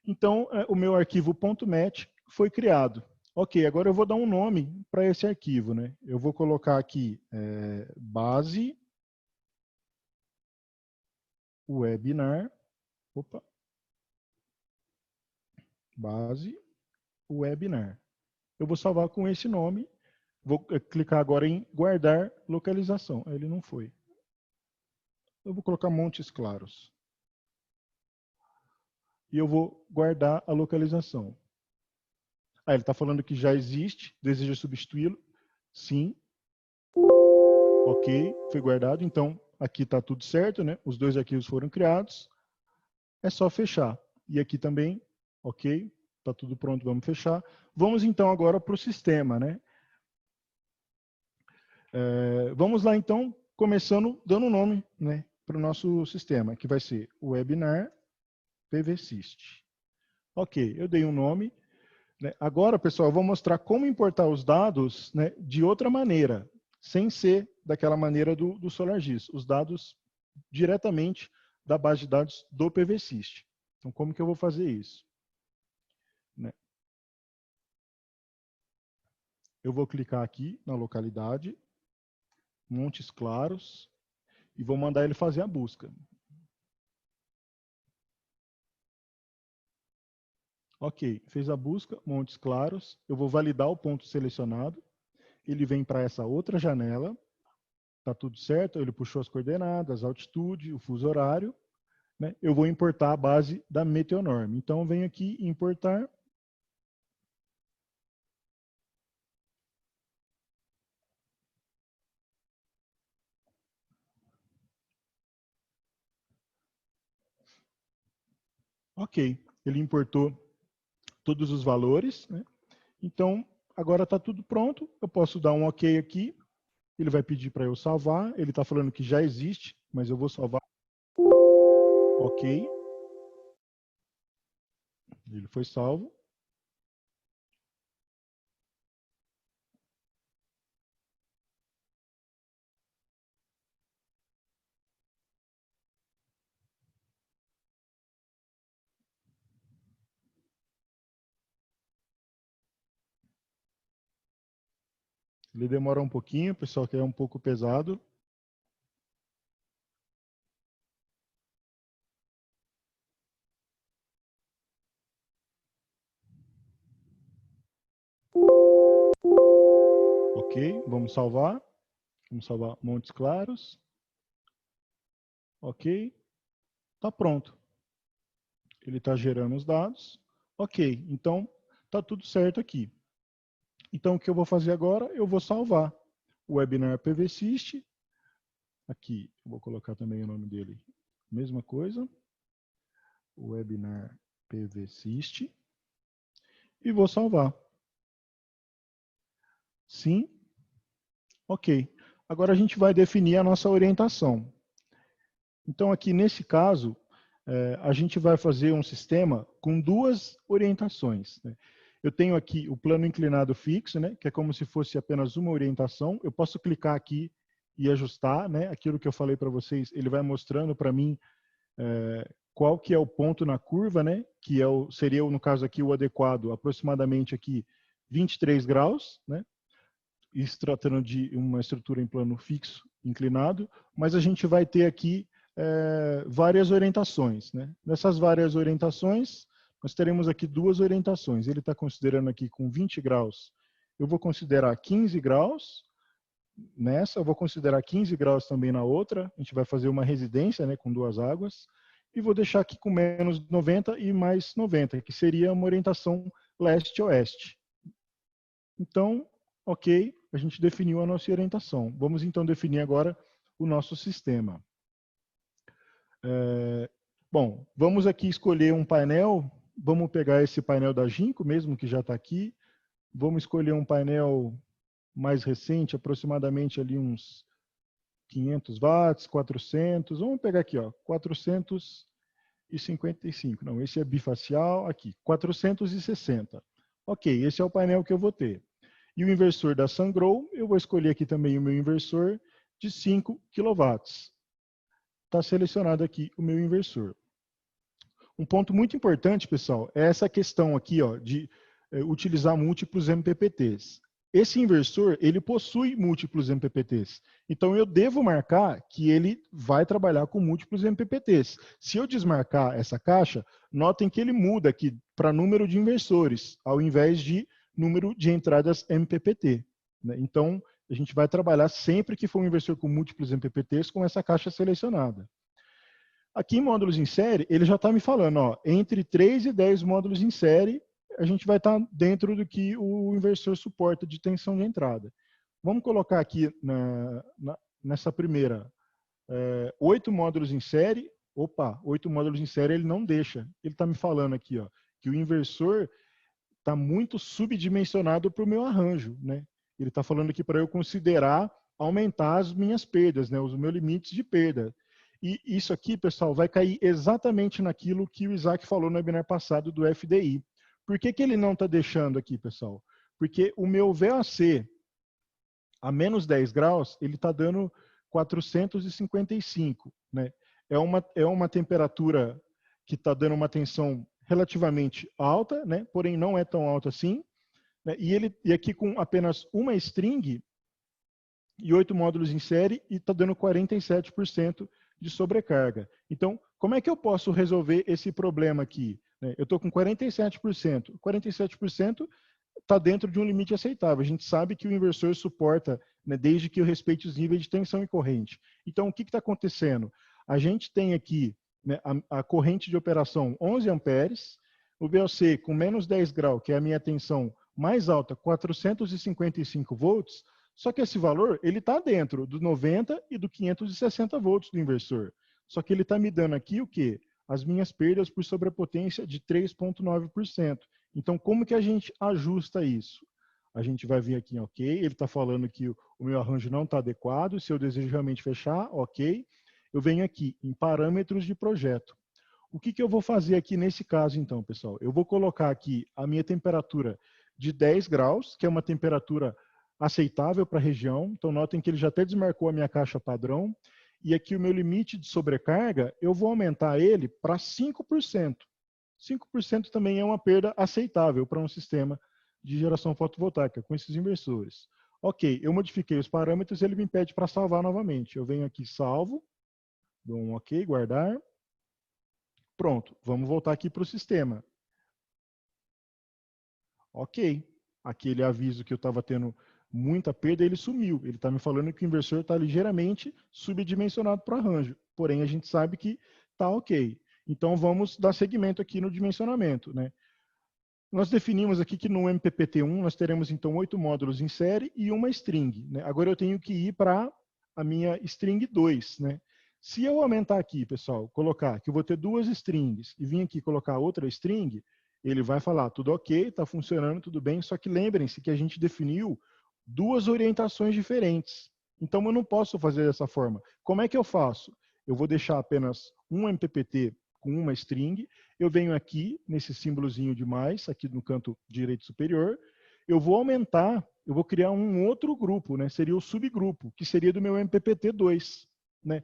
Então, o meu arquivo .met foi criado. Ok, agora eu vou dar um nome para esse arquivo, né? Eu vou colocar aqui base webinar. Opa. Base webinar. Eu vou salvar com esse nome. Vou clicar agora em guardar localização. Ele não foi. Eu vou colocar Montes Claros. E eu vou guardar a localização. Ele está falando que já existe, deseja substituí-lo. Sim. Ok, foi guardado. Então, aqui está tudo certo, né? Os dois arquivos foram criados. É só fechar. E aqui também, ok, está tudo pronto, vamos fechar. Vamos então agora para o sistema, né? Vamos lá então, começando dando um nome, né, para o nosso sistema, que vai ser Webinar PVSys. Ok, eu dei um nome. Né? Agora, pessoal, eu vou mostrar como importar os dados, né, de outra maneira, sem ser daquela maneira do SolarGIS, os dados diretamente da base de dados do PVSys. Então, como que eu vou fazer isso? Né? Eu vou clicar aqui na localidade, Montes Claros, e vou mandar ele fazer a busca. Ok, fez a busca, Montes Claros, eu vou validar o ponto selecionado, ele vem para essa outra janela, está tudo certo, ele puxou as coordenadas, a altitude, o fuso horário, né? Eu vou importar a base da Meteonorm. Então, eu venho aqui em importar. Ok, ele importou todos os valores, né? Então, agora está tudo pronto, eu posso dar um ok aqui, ele vai pedir para eu salvar, ele está falando que já existe, mas eu vou salvar. Ok, ele foi salvo. Ele demora um pouquinho, pessoal, que é um pouco pesado. Ok, vamos salvar. Vamos salvar Montes Claros. Ok, está pronto. Ele está gerando os dados. Ok, então está tudo certo aqui. Então o que eu vou fazer agora? Eu vou salvar o webinar PVSys. Aqui, eu vou colocar também o nome dele. Mesma coisa. Webinar PVSys. E vou salvar. Sim. Ok. Agora a gente vai definir a nossa orientação. Então aqui nesse caso, a gente vai fazer um sistema com duas orientações, né? Eu tenho aqui o plano inclinado fixo, né, que é como se fosse apenas uma orientação. Eu posso clicar aqui e ajustar, né, aquilo que eu falei para vocês, ele vai mostrando para mim qual que é o ponto na curva, né, que é seria, no caso aqui, o adequado, aproximadamente aqui 23 graus, né, isso tratando de uma estrutura em plano fixo, inclinado, mas a gente vai ter aqui várias orientações, né. Nessas várias orientações, nós teremos aqui duas orientações. Ele está considerando aqui com 20 graus. Eu vou considerar 15 graus nessa, eu vou considerar 15 graus também na outra. A gente vai fazer uma residência, né, com duas águas. E vou deixar aqui com menos 90 e mais 90, que seria uma orientação leste-oeste. Então, ok, a gente definiu a nossa orientação. Vamos então definir agora o nosso sistema. Bom, vamos aqui escolher um painel. Vamos pegar esse painel da Jinko, mesmo que já está aqui. Vamos escolher um painel mais recente, aproximadamente ali uns 500 watts, 400. Vamos pegar aqui, ó, 455. Não, esse é bifacial. Aqui, 460. Ok, esse é o painel que eu vou ter. E o inversor da Sungrow, eu vou escolher aqui também o meu inversor de 5 kW. Está selecionado aqui o meu inversor. Um ponto muito importante, pessoal, é essa questão aqui, ó, de utilizar múltiplos MPPTs. Esse inversor, ele possui múltiplos MPPTs. Então, eu devo marcar que ele vai trabalhar com múltiplos MPPTs. Se eu desmarcar essa caixa, notem que ele muda aqui para número de inversores, ao invés de número de entradas MPPT, né? Então, a gente vai trabalhar sempre que for um inversor com múltiplos MPPTs com essa caixa selecionada. Aqui em módulos em série, ele já está me falando, ó, entre 3 e 10 módulos em série, a gente vai estar dentro do que o inversor suporta de tensão de entrada. Vamos colocar aqui nessa primeira 8 módulos em série. Opa, 8 módulos em série ele não deixa. Ele está me falando aqui, ó, que o inversor está muito subdimensionado para o meu arranjo, né? Ele está falando aqui para eu considerar aumentar as minhas perdas, né, os meus limites de perda. E isso aqui, pessoal, vai cair exatamente naquilo que o Isaac falou no webinar passado do FDI. Por que ele não está deixando aqui, pessoal? Porque o meu VAC a menos 10 graus, ele está dando 455. Né? É uma temperatura que está dando uma tensão relativamente alta, né? Porém não é tão alta assim. Né? E aqui com apenas uma string e 8 módulos em série, e está dando 47% de sobrecarga. Então, como é que eu posso resolver esse problema aqui? Eu estou com 47%. 47% está dentro de um limite aceitável. A gente sabe que o inversor suporta, né, desde que eu respeite os níveis de tensão e corrente. Então, o que está acontecendo? A gente tem aqui, né, a corrente de operação 11 amperes, o VOC com menos 10 graus, que é a minha tensão mais alta, 455 volts, só que esse valor ele está dentro do 90 e do 560 volts do inversor. Só que ele está me dando aqui o quê? As minhas perdas por sobrepotência de 3,9%. Então, como que a gente ajusta isso? A gente vai vir aqui em OK, ele está falando que o meu arranjo não está adequado, se eu desejo realmente fechar, OK. Eu venho aqui em parâmetros de projeto. O que eu vou fazer aqui nesse caso, então, pessoal? Eu vou colocar aqui a minha temperatura de 10 graus, que é uma temperatura aceitável para a região. Então, notem que ele já até desmarcou a minha caixa padrão. E aqui o meu limite de sobrecarga, eu vou aumentar ele para 5%. 5% também é uma perda aceitável para um sistema de geração fotovoltaica com esses inversores. Ok, eu modifiquei os parâmetros, ele me pede para salvar novamente. Eu venho aqui, salvo, dou um OK, guardar. Pronto, vamos voltar aqui para o sistema. Ok, aquele aviso que eu estava tendo muita perda, ele sumiu. Ele está me falando que o inversor está ligeiramente subdimensionado para o arranjo. Porém, a gente sabe que está ok. Então, vamos dar seguimento aqui no dimensionamento, né? Nós definimos aqui que no MPPT1 nós teremos, então, 8 módulos em série e uma string. Né? Agora eu tenho que ir para a minha string 2. Né? Se eu aumentar aqui, pessoal, colocar que eu vou ter 2 strings e vir aqui colocar outra string, ele vai falar, tudo ok, está funcionando, tudo bem, só que lembrem-se que a gente definiu 2 orientações diferentes. Então, eu não posso fazer dessa forma. Como é que eu faço? Eu vou deixar apenas um MPPT com uma string, eu venho aqui nesse símbolozinho de mais, aqui no canto direito superior, eu vou aumentar, eu vou criar um outro grupo, né? Seria o subgrupo, que seria do meu MPPT2, né?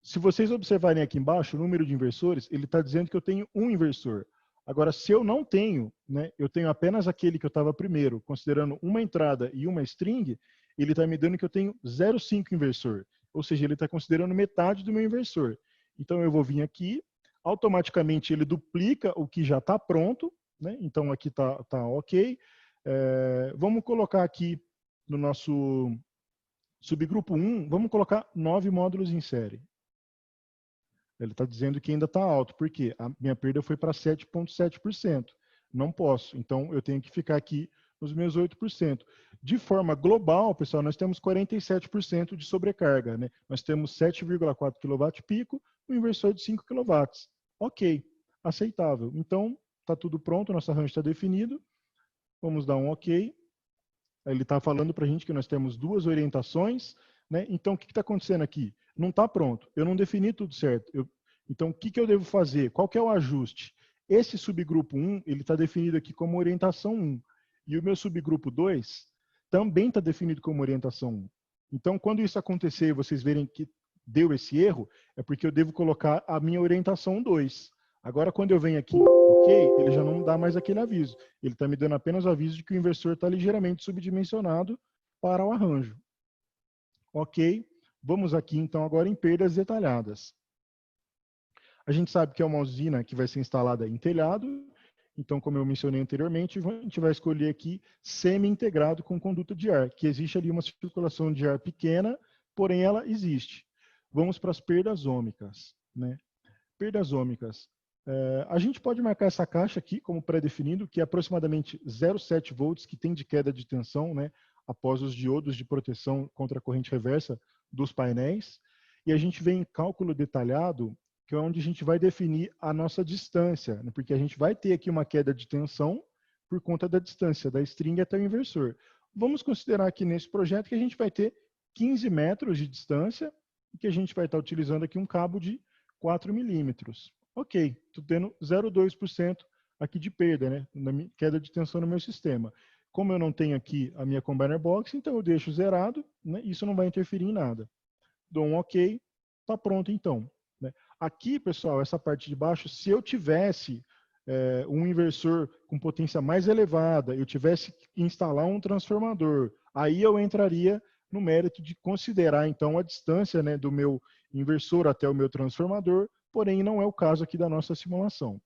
Se vocês observarem aqui embaixo, o número de inversores, ele está dizendo que eu tenho um inversor. Agora, se eu não tenho, né, eu tenho apenas aquele que eu estava primeiro, considerando uma entrada e uma string, ele está me dando que eu tenho 0,5 inversor. Ou seja, ele está considerando metade do meu inversor. Então, eu vou vir aqui, automaticamente ele duplica o que já está pronto, né? Então, aqui está ok. Vamos colocar aqui no nosso subgrupo 1, vamos colocar 9 módulos em série. Ele está dizendo que ainda está alto, porque a minha perda foi para 7,7%. Não posso, então eu tenho que ficar aqui nos meus 8%. De forma global, pessoal, nós temos 47% de sobrecarga, né? Nós temos 7,4 kW pico, um inversor de 5 kW. Ok, aceitável. Então, está tudo pronto, nosso arranjo está definido. Vamos dar um ok. Ele está falando para a gente que nós temos duas orientações, né? Então, o que está acontecendo aqui? Não está pronto. Eu não defini tudo certo. Então, o que eu devo fazer? Qual que é o ajuste? Esse subgrupo 1, ele está definido aqui como orientação 1. E o meu subgrupo 2 também está definido como orientação 1. Então, quando isso acontecer e vocês verem que deu esse erro, é porque eu devo colocar a minha orientação 2. Agora, quando eu venho aqui, ok, ele já não dá mais aquele aviso. Ele está me dando apenas o aviso de que o inversor está ligeiramente subdimensionado para o arranjo. Ok, vamos aqui então agora em perdas detalhadas. A gente sabe que é uma usina que vai ser instalada em telhado, então como eu mencionei anteriormente, a gente vai escolher aqui semi-integrado com conduta de ar, que existe ali uma circulação de ar pequena, porém ela existe. Vamos para as perdas ômicas, né? Perdas ômicas. A gente pode marcar essa caixa aqui como pré-definido, que é aproximadamente 0,7 volts que tem de queda de tensão, né, após os diodos de proteção contra a corrente reversa dos painéis. E a gente vem em cálculo detalhado, que é onde a gente vai definir a nossa distância, né, porque a gente vai ter aqui uma queda de tensão por conta da distância da string até o inversor. Vamos considerar aqui nesse projeto que a gente vai ter 15 metros de distância e que a gente vai estar utilizando aqui um cabo de 4 milímetros. Ok, estou tendo 0,2% aqui de perda, né, na queda de tensão no meu sistema. Como eu não tenho aqui a minha combiner box, então eu deixo zerado, né, isso não vai interferir em nada. Dou um ok, está pronto então. Né. Aqui, pessoal, essa parte de baixo, se eu tivesse um inversor com potência mais elevada, eu tivesse que instalar um transformador, aí eu entraria no mérito de considerar então a distância, né, do meu inversor até o meu transformador, porém não é o caso aqui da nossa simulação.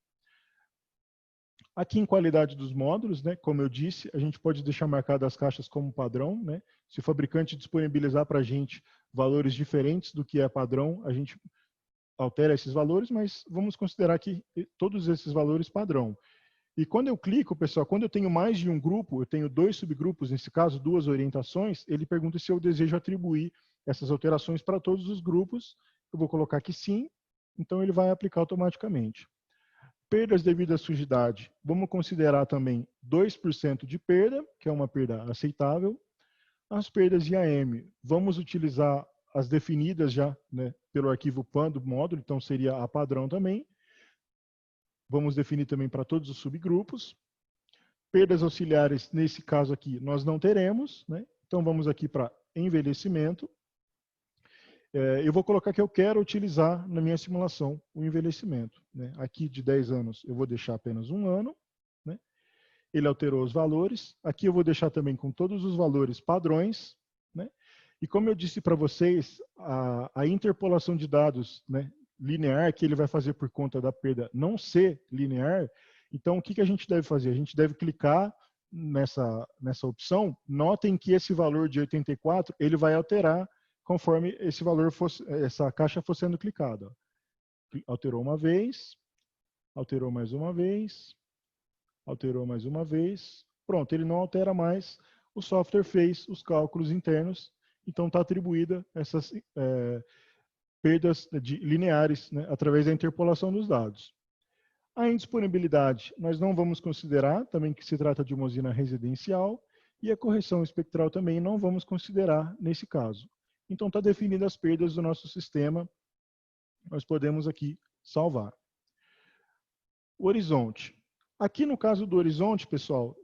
Aqui em qualidade dos módulos, né, como eu disse, a gente pode deixar marcadas as caixas como padrão, né? Se o fabricante disponibilizar para a gente valores diferentes do que é padrão, a gente altera esses valores, mas vamos considerar aqui todos esses valores padrão. E quando eu clico, pessoal, quando eu tenho mais de um grupo, eu tenho 2 subgrupos, nesse caso 2 orientações, ele pergunta se eu desejo atribuir essas alterações para todos os grupos. Eu vou colocar aqui sim, então ele vai aplicar automaticamente. Perdas devido à sujidade, vamos considerar também 2% de perda, que é uma perda aceitável. As perdas IAM, vamos utilizar as definidas já, né, pelo arquivo PAN do módulo, então seria a padrão também. Vamos definir também para todos os subgrupos. Perdas auxiliares, nesse caso aqui, nós não teremos, né? Então vamos aqui para envelhecimento. Eu vou colocar que eu quero utilizar na minha simulação o envelhecimento. Né? Aqui de 10 anos eu vou deixar apenas 1 ano. Né? Ele alterou os valores. Aqui eu vou deixar também com todos os valores padrões. Né? E como eu disse para vocês, a interpolação de dados, né, linear, que ele vai fazer por conta da perda não ser linear, então o que a gente deve fazer? A gente deve clicar nessa opção. Notem que esse valor de 84, ele vai alterar conforme esse valor fosse, essa caixa for sendo clicada. Alterou uma vez, alterou mais uma vez, alterou mais uma vez. Pronto, ele não altera mais. O software fez os cálculos internos, então está atribuída essas perdas lineares, né, através da interpolação dos dados. A indisponibilidade, nós não vamos considerar, também que se trata de uma usina residencial, e a correção espectral também não vamos considerar nesse caso. Então, está definidas as perdas do nosso sistema, nós podemos aqui salvar. O horizonte. Aqui no caso do horizonte, pessoal,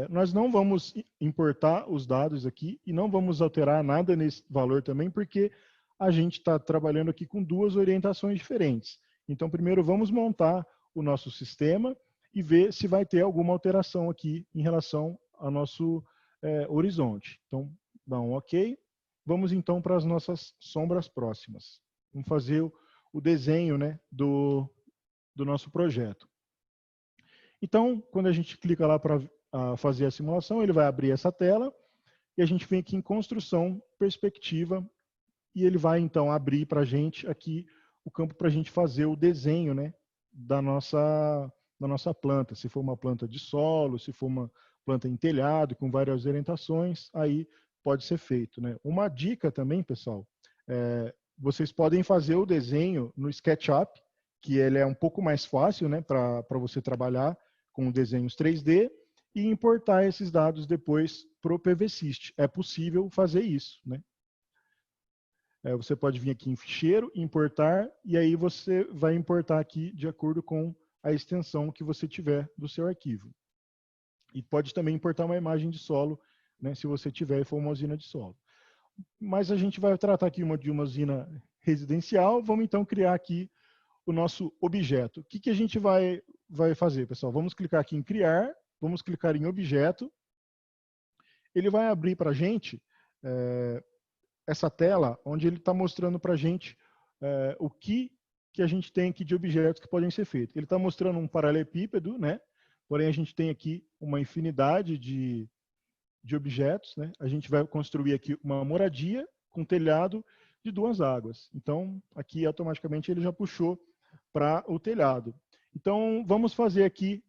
nós não vamos importar os dados aqui e não vamos alterar nada nesse valor também, porque a gente está trabalhando aqui com duas orientações diferentes. Então, primeiro vamos montar o nosso sistema e ver se vai ter alguma alteração aqui em relação ao nosso horizonte. Então, dá um OK. Vamos então para as nossas sombras próximas. Vamos fazer o desenho, né, do nosso projeto. Então, quando a gente clica lá para fazer a simulação, ele vai abrir essa tela e a gente vem aqui em construção, perspectiva, e ele vai então abrir para a gente aqui o campo para a gente fazer o desenho, né, da nossa planta. Se for uma planta de solo, se for uma planta em telhado, com várias orientações, aí pode ser feito, né? Uma dica também, pessoal, vocês podem fazer o desenho no SketchUp, que ele é um pouco mais fácil, né, para você trabalhar com desenhos 3D e importar esses dados depois para o PVSys. É possível fazer isso, né? Você pode vir aqui em ficheiro, importar, e aí você vai importar aqui de acordo com a extensão que você tiver do seu arquivo. E pode também importar uma imagem de solo, né, se você tiver e for uma usina de solo. Mas a gente vai tratar aqui de uma usina residencial. Vamos então criar aqui o nosso objeto. O que a gente vai fazer, pessoal? Vamos clicar aqui em criar, vamos clicar em objeto. Ele vai abrir para a gente essa tela onde ele está mostrando para a gente o que a gente tem aqui de objetos que podem ser feitos. Ele está mostrando um paralelepípedo, né? Porém a gente tem aqui uma infinidade de objetos, né? A gente vai construir aqui uma moradia com telhado de 2 águas. Então, aqui automaticamente ele já puxou para o telhado. Então, vamos fazer aqui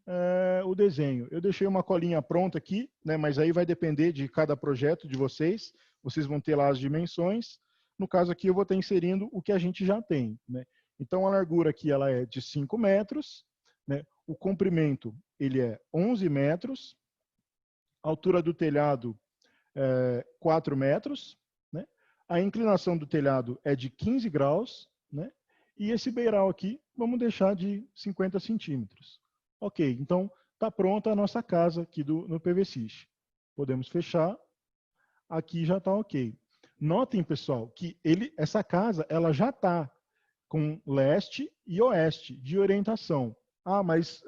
o desenho. Eu deixei uma colinha pronta aqui, né? Mas aí vai depender de cada projeto de vocês. Vocês vão ter lá as dimensões. No caso aqui, eu vou estar inserindo o que a gente já tem, né? Então, a largura aqui ela é de 5 metros, né? O comprimento ele é 11 metros. A altura do telhado é 4 metros, né? A inclinação do telhado é de 15 graus, né? E esse beiral aqui, vamos deixar de 50 centímetros. Ok, então está pronta a nossa casa aqui no PVSys. Podemos fechar. Aqui já está ok. Notem, pessoal, que essa casa ela já está com leste e oeste de orientação. Ah, mas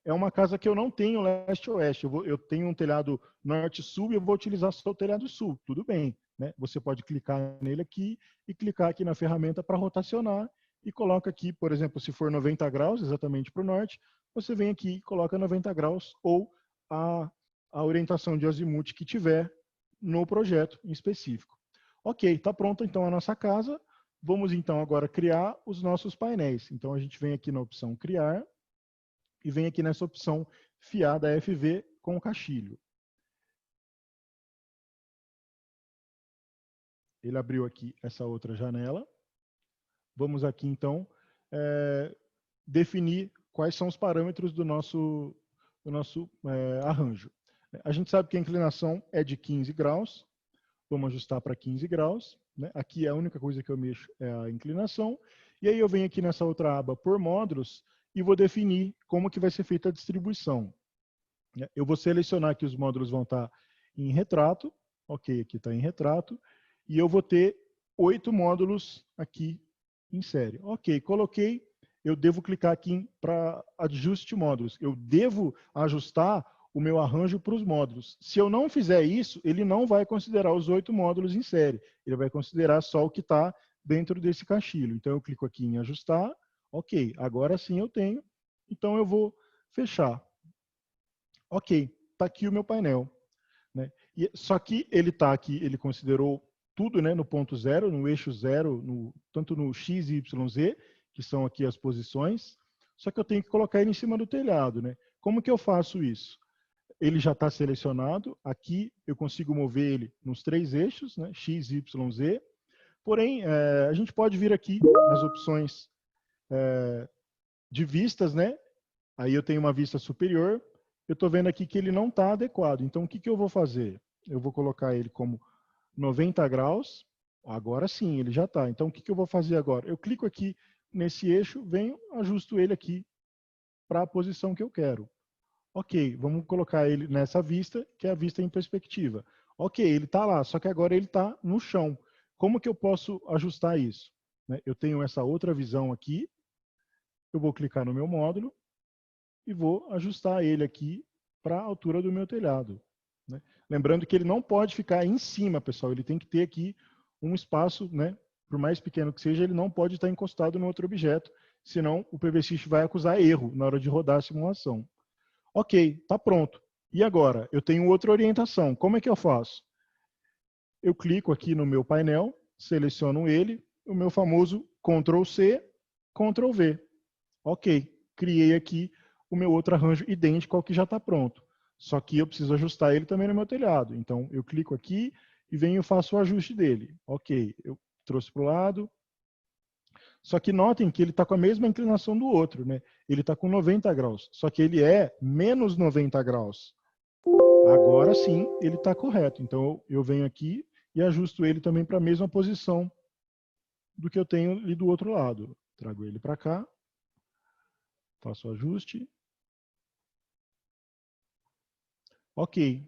é uma casa que eu não tenho leste-oeste. Eu tenho um telhado norte-sul e eu vou utilizar só o telhado sul. Tudo bem, né? Você pode clicar nele aqui e clicar aqui na ferramenta para rotacionar e coloca aqui, por exemplo, se for 90 graus, exatamente para o norte, você vem aqui e coloca 90 graus ou a orientação de azimuth que tiver no projeto em específico. Ok, está pronta então a nossa casa. Vamos então agora criar os nossos painéis. Então a gente vem aqui na opção criar e vem aqui nessa opção fiar da FV com o caixilho. Ele abriu aqui essa outra janela. Vamos aqui então definir quais são os parâmetros do nosso arranjo. A gente sabe que a inclinação é de 15 graus. Vamos ajustar para 15 graus. Né? Aqui a única coisa que eu mexo é a inclinação. E aí eu venho aqui nessa outra aba por módulos e vou definir como que vai ser feita a distribuição. Eu vou selecionar que os módulos vão estar em retrato. Ok, aqui está em retrato. E eu vou ter 8 módulos aqui em série. Ok, coloquei. Eu devo clicar aqui para ajuste módulos. Eu devo ajustar o meu arranjo para os módulos. Se eu não fizer isso, ele não vai considerar os 8 módulos em série. Ele vai considerar só o que está dentro desse caixilho. Então eu clico aqui em ajustar. Ok, agora sim eu tenho. Então eu vou fechar. Ok, está aqui o meu painel. Né? Só que ele está aqui, ele considerou tudo, né, no ponto zero, no eixo zero, tanto no X, Y, Z, que são aqui as posições. Só que eu tenho que colocar ele em cima do telhado. Né? Como que eu faço isso? Ele já está selecionado. Aqui eu consigo mover ele nos 3 eixos, né? X, Y, Z. Porém, a gente pode vir aqui nas opções de vistas, né? Aí eu tenho uma vista superior. Eu estou vendo aqui que ele não está adequado. Então, o que eu vou fazer? Eu vou colocar ele como 90 graus. Agora sim, ele já está. Então, o que eu vou fazer agora? Eu clico aqui nesse eixo, venho, ajusto ele aqui para a posição que eu quero. Ok, vamos colocar ele nessa vista, que é a vista em perspectiva. Ok, ele está lá, só que agora ele está no chão. Como que eu posso ajustar isso? Né? Eu tenho essa outra visão aqui, eu vou clicar no meu módulo e vou ajustar ele aqui para a altura do meu telhado. Né? Lembrando que ele não pode ficar em cima, pessoal, ele tem que ter aqui um espaço, né? Por mais pequeno que seja, ele não pode estar encostado no outro objeto, senão o PVSys vai acusar erro na hora de rodar a simulação. Ok, está pronto. E agora? Eu tenho outra orientação. Como é que eu faço? Eu clico aqui no meu painel, seleciono ele, o meu famoso Ctrl+C, Ctrl+V. Ok, criei aqui o meu outro arranjo idêntico ao que já está pronto. Só que eu preciso ajustar ele também no meu telhado. Então, eu clico aqui e venho e faço o ajuste dele. Ok, eu trouxe para o lado. Só que notem que ele está com a mesma inclinação do outro, né? Ele está com 90 graus, só que ele é menos 90 graus. Agora sim, ele está correto. Então, eu venho aqui e ajusto ele também para a mesma posição do que eu tenho ali do outro lado. Trago ele para cá, faço o ajuste. Ok.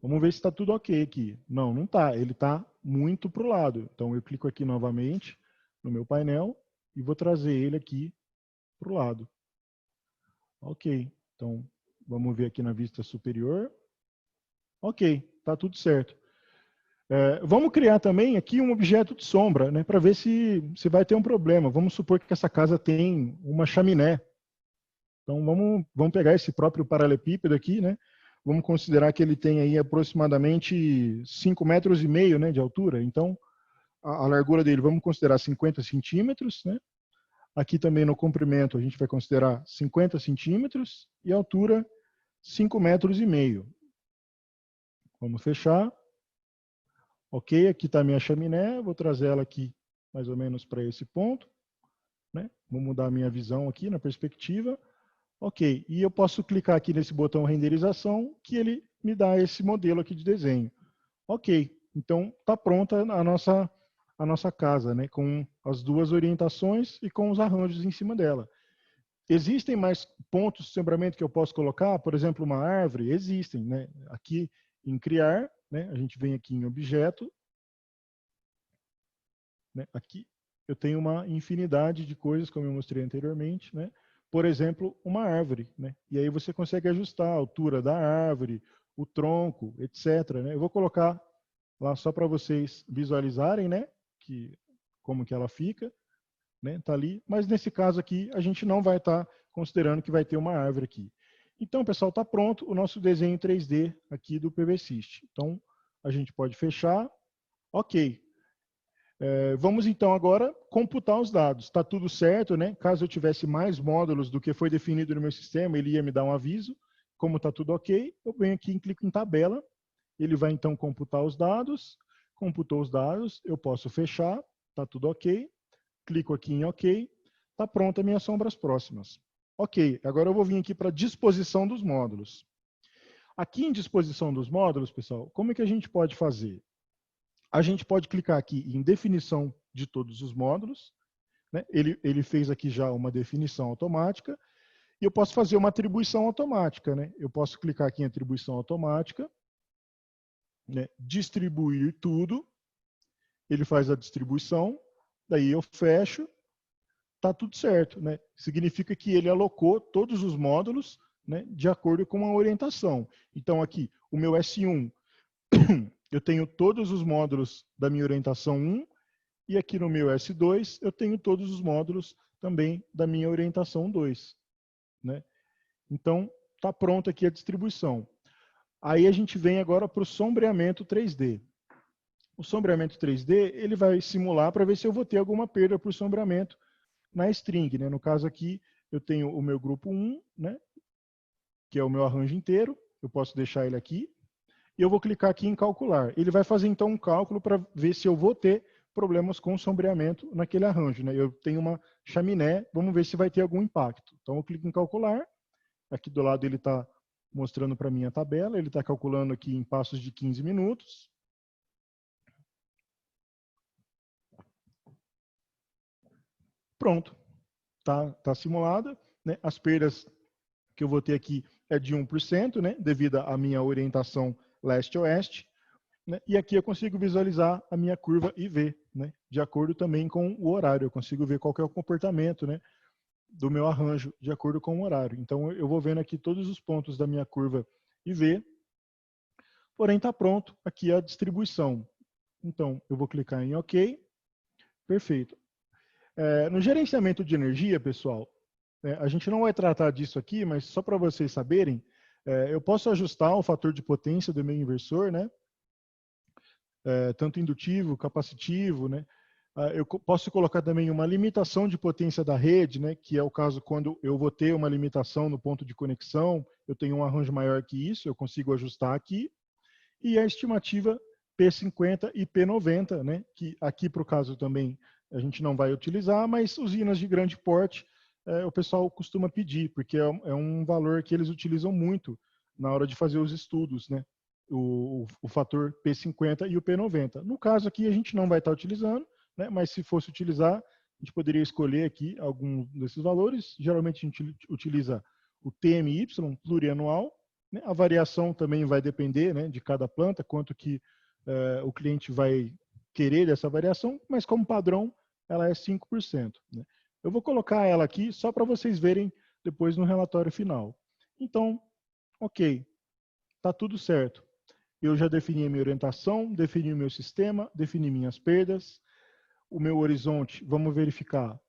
Vamos ver se está tudo ok aqui. Não, não está. Ele está muito para o lado. Então, eu clico aqui novamente no meu painel e vou trazer ele aqui para o lado. Ok. Então, vamos ver aqui na vista superior. Ok, está tudo certo. Vamos criar também aqui um objeto de sombra, né, para ver se vai ter um problema. Vamos supor que essa casa tem uma chaminé. Então, vamos pegar esse próprio paralelepípedo aqui, né? Vamos considerar que ele tem aí aproximadamente 5,5 metros, né, de altura. Então, a largura dele, vamos considerar 50 centímetros, né? Aqui também no comprimento a gente vai considerar 50 centímetros e a altura 5,5 metros. Vamos fechar. Ok, aqui está a minha chaminé, vou trazer ela aqui mais ou menos para esse ponto. Né? Vou mudar a minha visão aqui na perspectiva. Ok, e eu posso clicar aqui nesse botão renderização, que ele me dá esse modelo aqui de desenho. Ok, então está pronta a nossa casa, né? Com as duas orientações e com os arranjos em cima dela. Existem mais pontos de sombreamento que eu posso colocar? Por exemplo, uma árvore? Existem, né? Aqui em criar, né? A gente vem aqui em objeto, né? Aqui eu tenho uma infinidade de coisas, como eu mostrei anteriormente, né? Por exemplo, uma árvore, né? E aí você consegue ajustar a altura da árvore, o tronco, etc. Né? Eu vou colocar lá só para vocês visualizarem, né? Como que ela fica, né? Tá ali. Mas nesse caso aqui, a gente não vai estar considerando que vai ter uma árvore aqui. Então, pessoal, está pronto o nosso desenho 3D aqui do PVSys. Então, a gente pode fechar. Ok. Vamos então agora computar os dados. Está tudo certo, né? Caso eu tivesse mais módulos do que foi definido no meu sistema, ele ia me dar um aviso. Como está tudo ok, eu venho aqui e clico em tabela. Ele vai então computar os dados. Computou os dados, eu posso fechar. Está tudo ok. Clico aqui em ok. Está pronta minhas sombras próximas. Ok, agora eu vou vir aqui para disposição dos módulos. Aqui em disposição dos módulos, pessoal, como é que a gente pode fazer? A gente pode clicar aqui em definição de todos os módulos. Né? Ele fez aqui já uma definição automática. E eu posso fazer uma atribuição automática. Né? Eu posso clicar aqui em atribuição automática, né? Distribuir tudo. Ele faz a distribuição. Daí eu fecho. Está tudo certo. Né? Significa que ele alocou todos os módulos, né, de acordo com a orientação. Então aqui, o meu S1, eu tenho todos os módulos da minha orientação 1, e aqui no meu S2, eu tenho todos os módulos também da minha orientação 2. Né? Então, está pronta aqui a distribuição. Aí a gente vem agora para o sombreamento 3D. O sombreamento 3D, ele vai simular para ver se eu vou ter alguma perda por sombreamento na string. Né? No caso aqui, eu tenho o meu grupo 1, né? Que é o meu arranjo inteiro. Eu posso deixar ele aqui. E eu vou clicar aqui em calcular. Ele vai fazer então um cálculo para ver se eu vou ter problemas com sombreamento naquele arranjo. Né? Eu tenho uma chaminé, vamos ver se vai ter algum impacto. Então eu clico em calcular. Aqui do lado ele está mostrando para mim a tabela. Ele está calculando aqui em passos de 15 minutos. Pronto. Tá simulada. Né? As perdas que eu vou ter aqui é de 1%, né, devido à minha orientação leste-oeste, né, e aqui eu consigo visualizar a minha curva IV, né, de acordo também com o horário, eu consigo ver qual que é o comportamento, né, do meu arranjo de acordo com o horário. Então eu vou vendo aqui todos os pontos da minha curva IV, porém está pronto aqui a distribuição. Então eu vou clicar em OK, perfeito. No gerenciamento de energia, pessoal, a gente não vai tratar disso aqui, mas só para vocês saberem, eu posso ajustar o fator de potência do meu inversor, né? Tanto indutivo, capacitivo, né? Eu posso colocar também uma limitação de potência da rede, né? Que é o caso quando eu vou ter uma limitação no ponto de conexão, eu tenho um arranjo maior que isso, eu consigo ajustar aqui. E a estimativa P50 e P90, né? Que aqui para o caso também a gente não vai utilizar, mas usinas de grande porte o pessoal costuma pedir, porque é um valor que eles utilizam muito na hora de fazer os estudos, né? O fator P50 e o P90. No caso aqui a gente não vai estar utilizando, né? Mas se fosse utilizar, a gente poderia escolher aqui algum desses valores. Geralmente a gente utiliza o TMY, plurianual, né? A variação também vai depender, né, de cada planta, quanto que o cliente vai querer dessa variação, mas como padrão ela é 5%. Né? Eu vou colocar ela aqui só para vocês verem depois no relatório final. Então, ok, está tudo certo. Eu já defini a minha orientação, defini o meu sistema, defini minhas perdas. O meu horizonte, vamos verificar,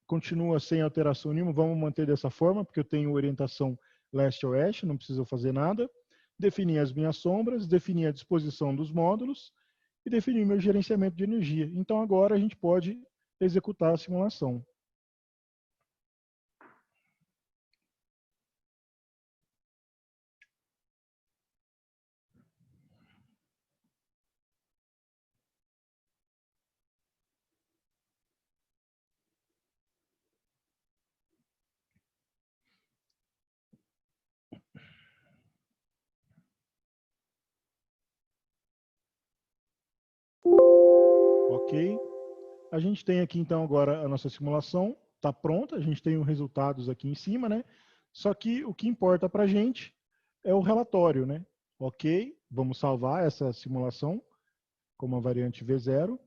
continua sem alteração nenhuma, vamos manter dessa forma, porque eu tenho orientação leste-oeste, não preciso fazer nada. Defini as minhas sombras, defini a disposição dos módulos e defini o meu gerenciamento de energia. Então agora a gente pode executar a simulação. Ok. A gente tem aqui então agora a nossa simulação, está pronta, a gente tem os resultados aqui em cima, né? Só que o que importa para a gente é o relatório, né? Ok, vamos salvar essa simulação como a variante V0,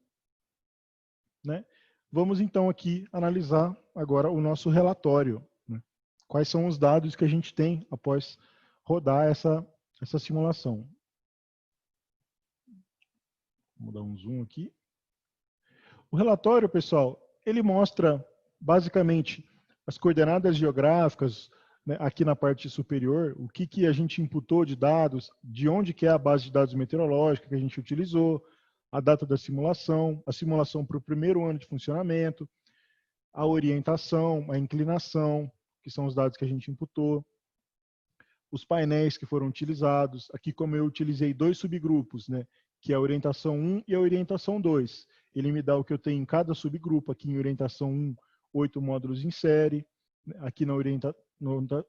né? Vamos então aqui analisar agora o nosso relatório, né? Quais são os dados que a gente tem após rodar essa simulação. Vou dar um zoom aqui. O relatório, pessoal, ele mostra basicamente as coordenadas geográficas, né, aqui na parte superior, o que a gente imputou de dados, de onde que é a base de dados meteorológica que a gente utilizou, a data da simulação, a simulação para o primeiro ano de funcionamento, a orientação, a inclinação, que são os dados que a gente imputou, os painéis que foram utilizados. Aqui, como eu utilizei dois subgrupos, né, que é a orientação 1 e a orientação 2. Ele me dá o que eu tenho em cada subgrupo. Aqui em orientação 1, 8 módulos em série. Aqui na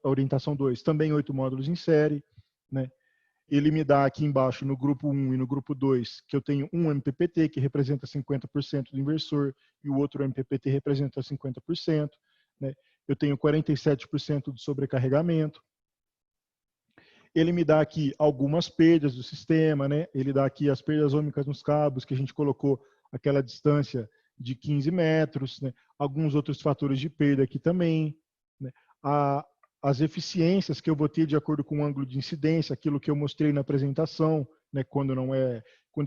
orientação 2, também 8 módulos em série. Né? Ele me dá aqui embaixo, no grupo 1 e no grupo 2, que eu tenho um MPPT, que representa 50% do inversor, e o outro MPPT representa 50%. Né? Eu tenho 47% de sobrecarregamento. Ele me dá aqui algumas perdas do sistema, né? Ele dá aqui as perdas ômicas nos cabos, que a gente colocou aquela distância de 15 metros, né? Alguns outros fatores de perda aqui também, né? As eficiências que eu vou ter de acordo com o ângulo de incidência, aquilo que eu mostrei na apresentação, né? Quando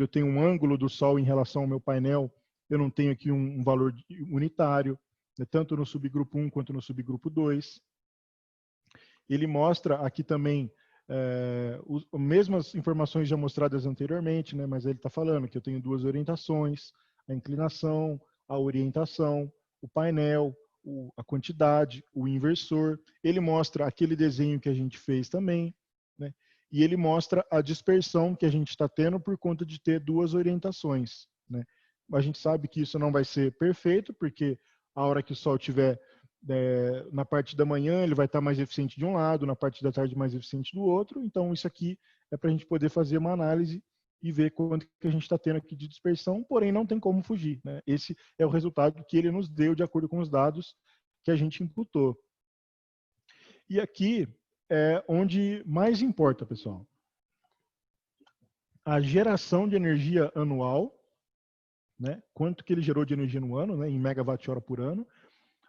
eu tenho um ângulo do Sol em relação ao meu painel, eu não tenho aqui um valor unitário, né? Tanto no subgrupo 1 quanto no subgrupo 2. Ele mostra aqui também as mesmas informações já mostradas anteriormente, né, mas ele está falando que eu tenho duas orientações, a inclinação, a orientação, o painel, a quantidade, o inversor. Ele mostra aquele desenho que a gente fez também, né, e ele mostra a dispersão que a gente está tendo por conta de ter duas orientações. Né. A gente sabe que isso não vai ser perfeito, porque a hora que o Sol estiver na parte da manhã ele vai estar mais eficiente de um lado, na parte da tarde mais eficiente do outro. Então isso aqui é para a gente poder fazer uma análise e ver quanto que a gente está tendo aqui de dispersão, porém não tem como fugir. Né? Esse é o resultado que ele nos deu de acordo com os dados que a gente imputou. E aqui é onde mais importa, pessoal. A geração de energia anual, né? Quanto que ele gerou de energia no ano, né? Em megawatt-hora por ano,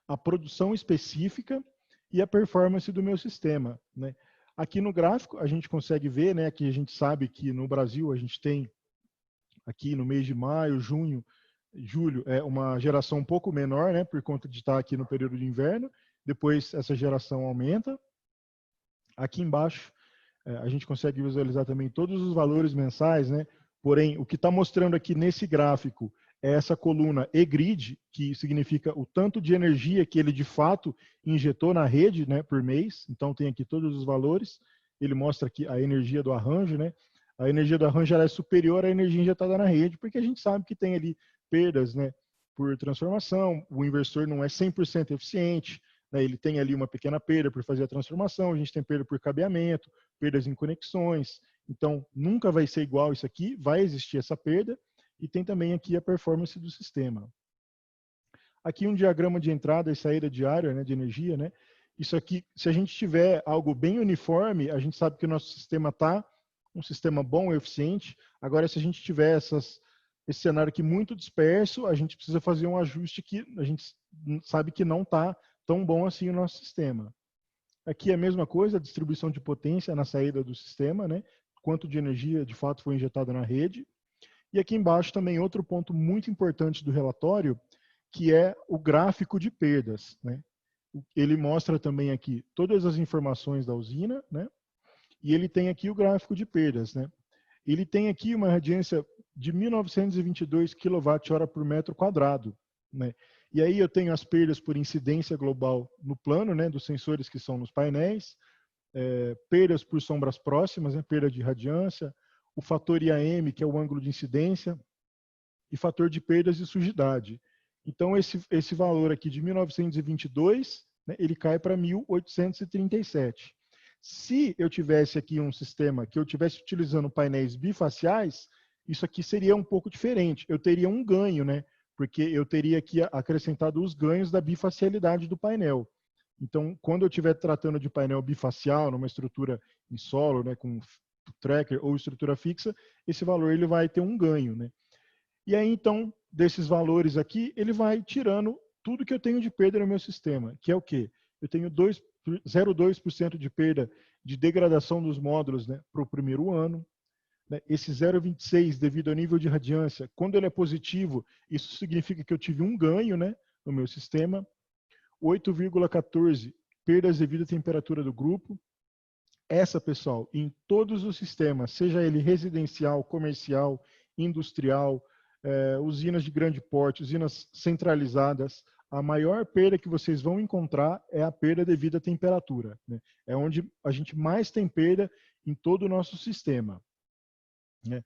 a produção específica e a performance do meu sistema, né? Aqui no gráfico a gente consegue ver, né? Aqui a gente sabe que no Brasil a gente tem aqui no mês de maio, junho, julho, é uma geração um pouco menor, né? Por conta de estar aqui no período de inverno. Depois essa geração aumenta. Aqui embaixo a gente consegue visualizar também todos os valores mensais, né? Porém, o que está mostrando aqui nesse gráfico é essa coluna E-grid, que significa o tanto de energia que ele de fato injetou na rede, né, por mês. Então tem aqui todos os valores. Ele mostra aqui a energia do arranjo, né? A energia do arranjo ela é superior à energia injetada na rede, porque a gente sabe que tem ali perdas, né, por transformação. O inversor não é 100% eficiente, né? Ele tem ali uma pequena perda por fazer a transformação. A gente tem perda por cabeamento, perdas em conexões. Então, nunca vai ser igual isso aqui, vai existir essa perda, e tem também aqui a performance do sistema. Aqui um diagrama de entrada e saída diária, né, de energia, né? Isso aqui, se a gente tiver algo bem uniforme, a gente sabe que o nosso sistema está um sistema bom e eficiente. Agora, se a gente tiver esse cenário aqui muito disperso, a gente precisa fazer um ajuste que a gente sabe que não está tão bom assim o nosso sistema. Aqui é a mesma coisa, a distribuição de potência na saída do sistema, né? Quanto de energia de fato foi injetada na rede. E aqui embaixo também outro ponto muito importante do relatório, que é o gráfico de perdas, né? Ele mostra também aqui todas as informações da usina, né? E ele tem aqui o gráfico de perdas, né? Ele tem aqui uma radiância de 1922 kWh por metro quadrado, né? E aí eu tenho as perdas por incidência global no plano, né, dos sensores que são nos painéis, perdas por sombras próximas, né, perda de radiância, o fator IAM, que é o ângulo de incidência, e fator de perdas e sujidade. Então, esse valor aqui de 1922, né, ele cai para 1837. Se eu tivesse aqui um sistema que eu tivesse utilizando painéis bifaciais, isso aqui seria um pouco diferente. Eu teria um ganho, né? Porque eu teria aqui acrescentado os ganhos da bifacialidade do painel. Então, quando eu estiver tratando de painel bifacial, numa estrutura em solo, né, com tracker ou estrutura fixa, esse valor ele vai ter um ganho, né? E aí, então, desses valores aqui, ele vai tirando tudo que eu tenho de perda no meu sistema, que é o quê? Eu tenho 0,2% de perda de degradação dos módulos, né, para o primeiro ano. Né? Esse 0,26 devido ao nível de radiância, quando ele é positivo, isso significa que eu tive um ganho, né, no meu sistema. 8,14 perdas devido à temperatura do grupo. Essa, pessoal, em todos os sistemas, seja ele residencial, comercial, industrial, usinas de grande porte, usinas centralizadas, a maior perda que vocês vão encontrar é a perda devido à temperatura, né? É onde a gente mais tem perda em todo o nosso sistema, né?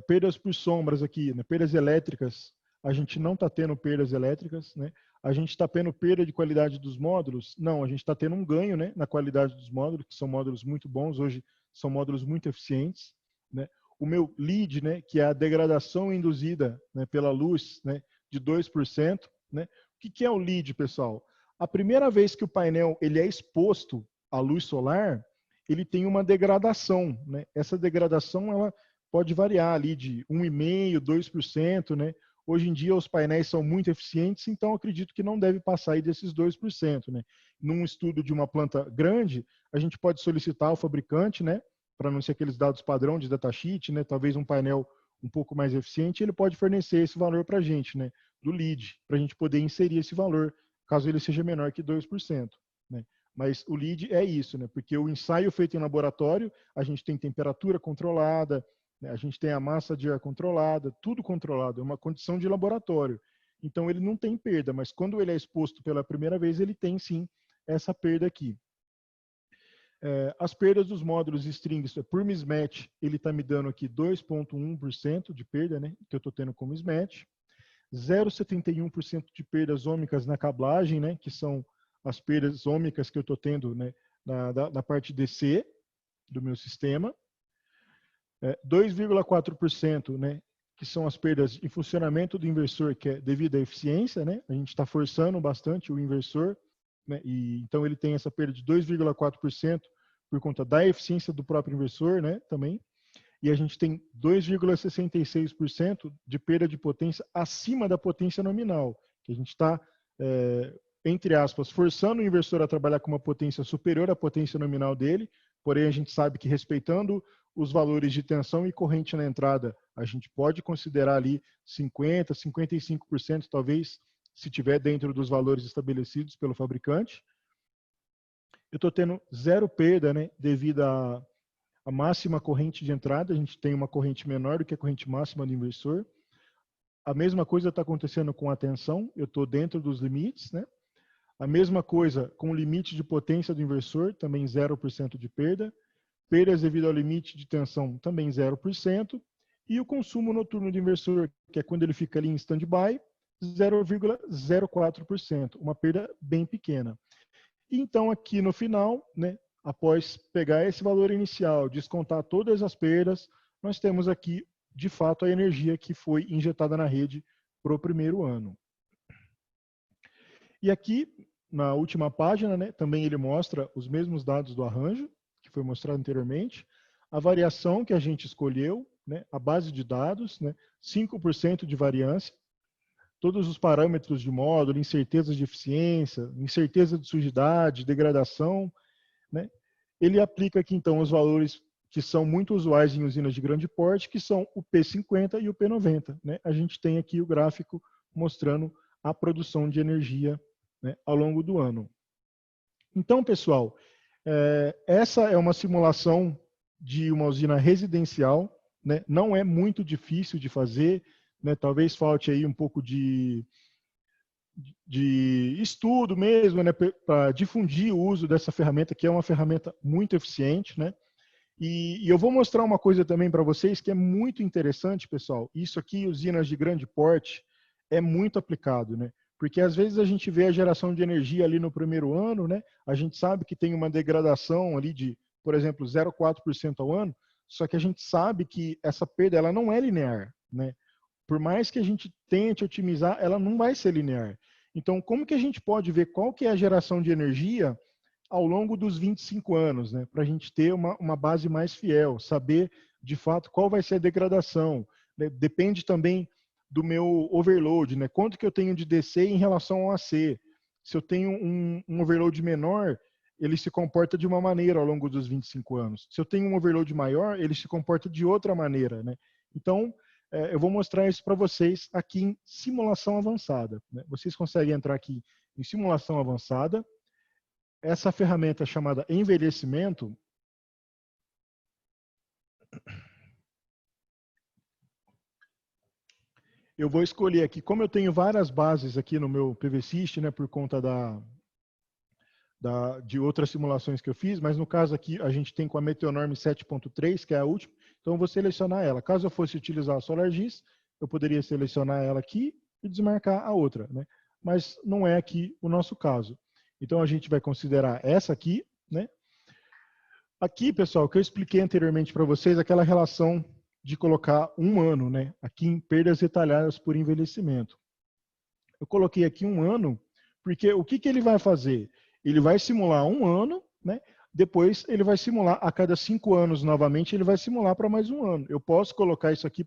Perdas por sombras aqui, né? Perdas elétricas, a gente não está tendo perdas elétricas, né? A gente está tendo perda de qualidade dos módulos? Não, a gente está tendo um ganho, né, na qualidade dos módulos, que são módulos muito bons, hoje são módulos muito eficientes, né? O meu lead, né, que é a degradação induzida, né, pela luz, né, de 2%. Né? O que é o lead, pessoal? A primeira vez que o painel ele é exposto à luz solar, ele tem uma degradação. Né? Essa degradação ela pode variar ali de 1,5%, 2%, né? Hoje em dia os painéis são muito eficientes, então acredito que não deve passar aí desses 2%. Né? Num estudo de uma planta grande, a gente pode solicitar ao fabricante, né, para não ser aqueles dados padrão de datasheet, né, talvez um painel um pouco mais eficiente, ele pode fornecer esse valor para a gente, né, do lead, para a gente poder inserir esse valor, caso ele seja menor que 2%. Né? Mas o lead é isso, né, porque o ensaio feito em laboratório, a gente tem temperatura controlada, a gente tem a massa de ar controlada, tudo controlado, é uma condição de laboratório. Então ele não tem perda, mas quando ele é exposto pela primeira vez, ele tem sim essa perda aqui. As perdas dos módulos strings, por mismatch, ele está me dando aqui 2,1% de perda, né, que eu estou tendo como mismatch. 0,71% de perdas ômicas na cablagem, né, que são as perdas ômicas que eu estou tendo, né, na parte DC do meu sistema. 2,4%, né, que são as perdas em funcionamento do inversor, que é devido à eficiência, né? A gente está forçando bastante o inversor, né? E então ele tem essa perda de 2,4% por conta da eficiência do próprio inversor, né, também. E a gente tem 2,66% de perda de potência acima da potência nominal, que a gente está, entre aspas, forçando o inversor a trabalhar com uma potência superior à potência nominal dele, porém a gente sabe que respeitando os valores de tensão e corrente na entrada, a gente pode considerar ali 50%, 55%, talvez, se tiver dentro dos valores estabelecidos pelo fabricante. Eu estou tendo zero perda, né, devido à máxima corrente de entrada, a gente tem uma corrente menor do que a corrente máxima do inversor. A mesma coisa está acontecendo com a tensão, eu estou dentro dos limites, né? A mesma coisa com o limite de potência do inversor, também 0% de perda. Perdas devido ao limite de tensão, também 0%. E o consumo noturno do inversor, que é quando ele fica ali em stand-by, 0,04%, uma perda bem pequena. E então, aqui no final, né, após pegar esse valor inicial, descontar todas as perdas, nós temos aqui, de fato, a energia que foi injetada na rede para o primeiro ano. E aqui, na última página, né, também ele mostra os mesmos dados do arranjo, que foi mostrado anteriormente, a variação que a gente escolheu, né, a base de dados, né, 5% de variância, todos os parâmetros de módulo, incertezas de eficiência, incerteza de sujidade, degradação, né? Ele aplica aqui, então, os valores que são muito usuais em usinas de grande porte, que são o P50 e o P90. Né? A gente tem aqui o gráfico mostrando a produção de energia, né, ao longo do ano. Então, pessoal, essa é uma simulação de uma usina residencial, né? Não é muito difícil de fazer, né? Talvez falte aí um pouco de estudo mesmo, né, para difundir o uso dessa ferramenta, que é uma ferramenta muito eficiente, né? E eu vou mostrar uma coisa também para vocês que é muito interessante, pessoal. Isso aqui, usinas de grande porte, é muito aplicado, né? Porque às vezes a gente vê a geração de energia ali no primeiro ano, né? A gente sabe que tem uma degradação ali de, por exemplo, 0,4% ao ano, só que a gente sabe que essa perda ela não é linear, né? Por mais que a gente tente otimizar, ela não vai ser linear. Então, como que a gente pode ver qual que é a geração de energia ao longo dos 25 anos, né? Para a gente ter uma base mais fiel, saber de fato qual vai ser a degradação. Né? Depende também do meu overload, né? Quanto que eu tenho de DC em relação ao AC. Se eu tenho um overload menor, ele se comporta de uma maneira ao longo dos 25 anos. Se eu tenho um overload maior, ele se comporta de outra maneira, né? Então, eu vou mostrar isso para vocês aqui em simulação avançada. Né? Vocês conseguem entrar aqui em simulação avançada. Essa ferramenta chamada envelhecimento, eu vou escolher aqui, como eu tenho várias bases aqui no meu PVSys, né, por conta de outras simulações que eu fiz, mas no caso aqui a gente tem com a Meteonorm 7.3, que é a última, então eu vou selecionar ela. Caso eu fosse utilizar a SolarGIS, eu poderia selecionar ela aqui e desmarcar a outra, né? Mas não é aqui o nosso caso. Então a gente vai considerar essa aqui, né? Aqui, pessoal, o que eu expliquei anteriormente para vocês, aquela relação de colocar um ano, né? Aqui em perdas detalhadas por envelhecimento. Eu coloquei aqui um ano, porque o que ele vai fazer? Ele vai simular um ano, né? Depois ele vai simular a cada 5 anos novamente, ele vai simular para mais um ano. Eu posso colocar isso aqui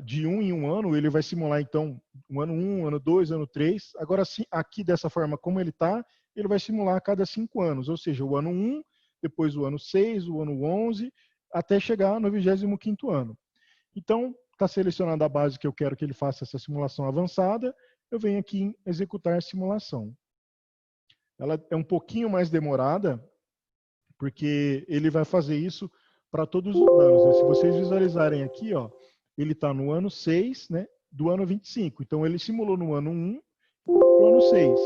de 1 em 1 ano, ele vai simular então um ano 1, ano 2, ano 3. Agora, aqui dessa forma como ele está, ele vai simular a cada 5 anos, ou seja, o ano 1, depois o ano 6, o ano 11, até chegar no 25º ano. Então, está selecionada a base que eu quero que ele faça essa simulação avançada, eu venho aqui em executar simulação. Ela é um pouquinho mais demorada, porque ele vai fazer isso para todos os anos. Né? Se vocês visualizarem aqui, ó, ele está no ano 6, né, do ano 25. Então, ele simulou no ano 1 para o ano 6.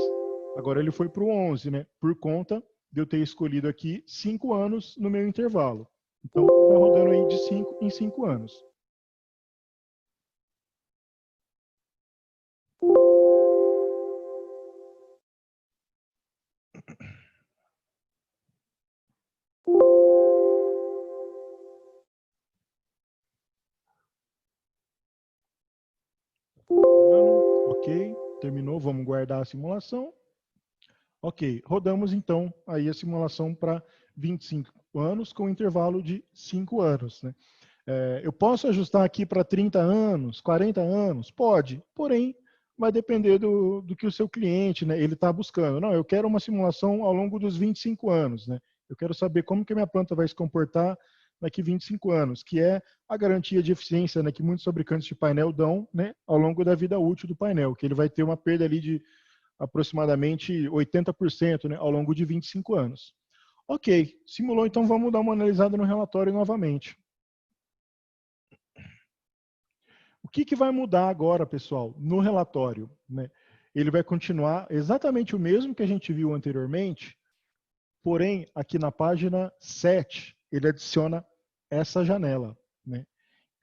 Agora, ele foi para o 11, né, por conta de eu ter escolhido aqui 5 anos no meu intervalo. Então, vai rodando aí de 5 em 5 anos. Ok, terminou, vamos guardar a simulação. Ok, rodamos então aí a simulação para 25 anos com intervalo de 5 anos, né? Eu posso ajustar aqui para 30 anos, 40 anos? Pode, porém, vai depender do que o seu cliente, né, ele está buscando. Não, eu quero uma simulação ao longo dos 25 anos, né? Eu quero saber como que a minha planta vai se comportar daqui 25 anos, que é a garantia de eficiência, né, que muitos fabricantes de painel dão, né, ao longo da vida útil do painel, que ele vai ter uma perda ali de aproximadamente 80%, né, ao longo de 25 anos. Ok, simulou, então vamos dar uma analisada no relatório novamente. O que vai mudar agora, pessoal, no relatório, né? Ele vai continuar exatamente o mesmo que a gente viu anteriormente, porém, aqui na página 7, ele adiciona essa janela, né?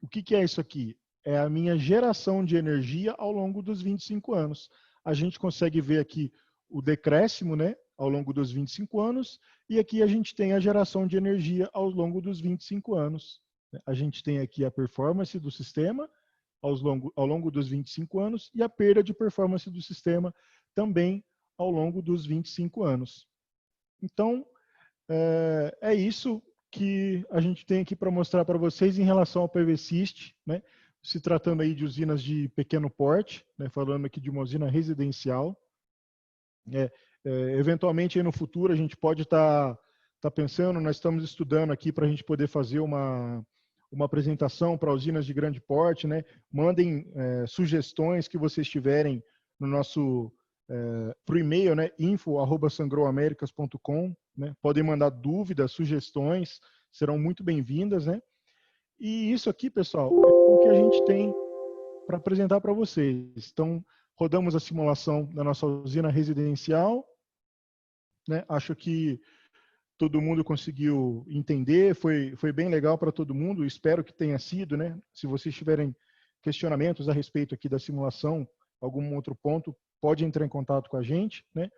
O que é isso aqui? É a minha geração de energia ao longo dos 25 anos. A gente consegue ver aqui o decréscimo, né, ao longo dos 25 anos, e aqui a gente tem a geração de energia ao longo dos 25 anos. A gente tem aqui a performance do sistema ao longo dos 25 anos e a perda de performance do sistema também ao longo dos 25 anos. Então, é isso que a gente tem aqui para mostrar para vocês em relação ao PV-Syst, né? Se tratando aí de usinas de pequeno porte, né? Falando aqui de uma usina residencial. Eventualmente, aí no futuro, a gente pode estar pensando, nós estamos estudando aqui para a gente poder fazer uma apresentação para usinas de grande porte, né? Mandem sugestões que vocês tiverem no nosso pro e-mail, né? info@sangroamericas.com, né? Podem mandar dúvidas, sugestões, serão muito bem-vindas, né? E isso aqui, pessoal, é o que a gente tem para apresentar para vocês. Então, rodamos a simulação da nossa usina residencial, né? Acho que todo mundo conseguiu entender, foi bem legal para todo mundo, espero que tenha sido, né? Se vocês tiverem questionamentos a respeito aqui da simulação, algum outro ponto, pode entrar em contato com a gente, né?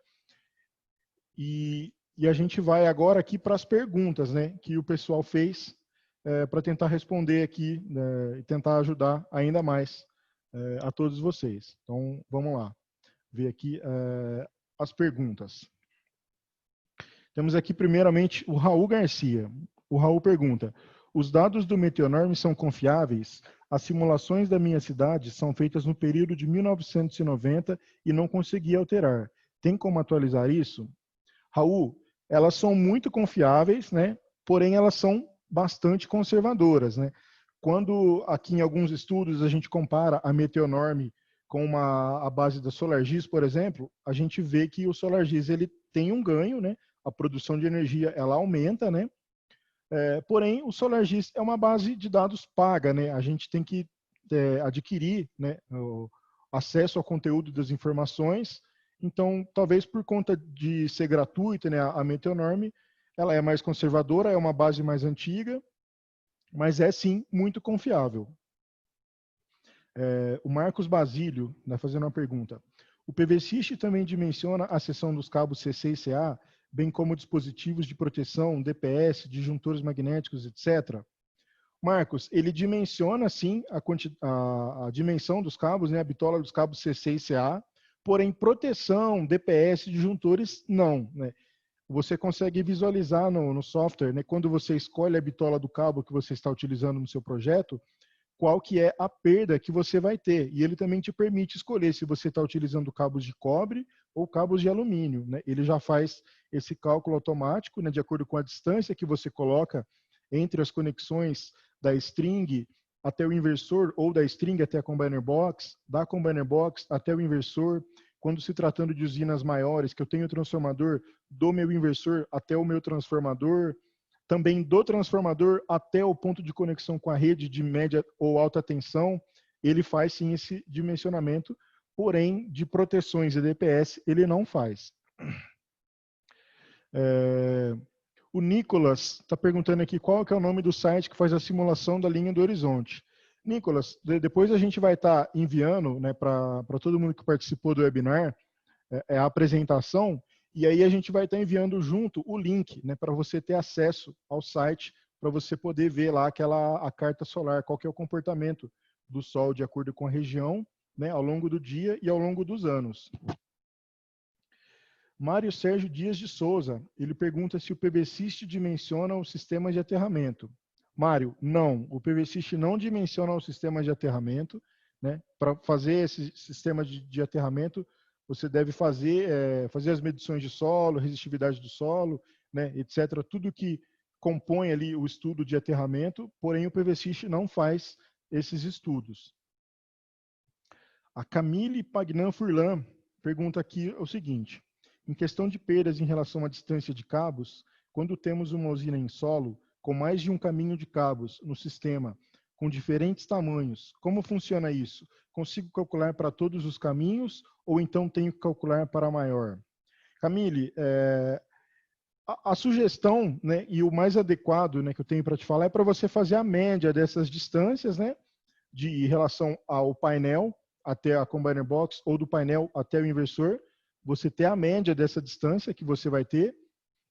E a gente vai agora aqui para as perguntas, né, que o pessoal fez para tentar responder aqui, né, e tentar ajudar ainda mais a todos vocês. Então, vamos lá, ver aqui as perguntas. Temos aqui, primeiramente, o Raul Garcia. O Raul pergunta: os dados do Meteonorm são confiáveis? As simulações da minha cidade são feitas no período de 1990 e não consegui alterar. Tem como atualizar isso? Raul, elas são muito confiáveis, né? Porém, elas são bastante conservadoras, né? Quando aqui em alguns estudos a gente compara a Meteonorm com a base da SolarGIS, por exemplo, a gente vê que o SolarGIS ele tem um ganho, né? A produção de energia ela aumenta, né? Porém, o SolarGIS é uma base de dados paga, né? A gente tem que adquirir, né, o acesso ao conteúdo das informações. Então, talvez por conta de ser gratuita, né, a Meteonorm, ela é mais conservadora, é uma base mais antiga, mas é sim muito confiável. O Marcos Basílio está fazendo uma pergunta. O PV-Syst também dimensiona a seção dos cabos CC e CA, bem como dispositivos de proteção, DPS, disjuntores magnéticos, etc. Marcos, ele dimensiona sim a dimensão dos cabos, né, a bitola dos cabos CC e CA, porém proteção, DPS, disjuntores, não. Né? Você consegue visualizar no software, né, quando você escolhe a bitola do cabo que você está utilizando no seu projeto, qual que é a perda que você vai ter. E ele também te permite escolher se você está utilizando cabos de cobre ou cabos de alumínio. Né? Ele já faz esse cálculo automático, né, de acordo com a distância que você coloca entre as conexões da string até o inversor, ou da string até a combiner box, da combiner box até o inversor. Quando se tratando de usinas maiores, que eu tenho o transformador do meu inversor até o meu transformador, também do transformador até o ponto de conexão com a rede de média ou alta tensão, ele faz sim esse dimensionamento, porém de proteções e DPS ele não faz. O Nicolas está perguntando aqui qual que é o nome do site que faz a simulação da linha do horizonte. Nicolas, depois a gente vai estar enviando, né, para todo mundo que participou do webinar a apresentação, e aí a gente vai estar enviando junto o link, né, para você ter acesso ao site, para você poder ver lá a carta solar, qual que é o comportamento do Sol de acordo com a região, né, ao longo do dia e ao longo dos anos. Mário Sérgio Dias de Souza, ele pergunta se o PVSys dimensiona o sistema de aterramento. Mário, não, o PVSys não dimensiona o sistema de aterramento, né? Para fazer esse sistema de aterramento, você deve fazer as medições de solo, resistividade do solo, né, etc. Tudo que compõe ali o estudo de aterramento, porém o PVSys não faz esses estudos. A Camille Pagnan Furlan pergunta aqui o seguinte: em questão de perdas em relação à distância de cabos, quando temos uma usina em solo com mais de um caminho de cabos no sistema, com diferentes tamanhos, como funciona isso? Consigo calcular para todos os caminhos ou então tenho que calcular para maior? Camille, a sugestão, né, e o mais adequado, né, que eu tenho para te falar é para você fazer a média dessas distâncias, né, de relação ao painel até a combiner box ou do painel até o inversor, você ter a média dessa distância que você vai ter,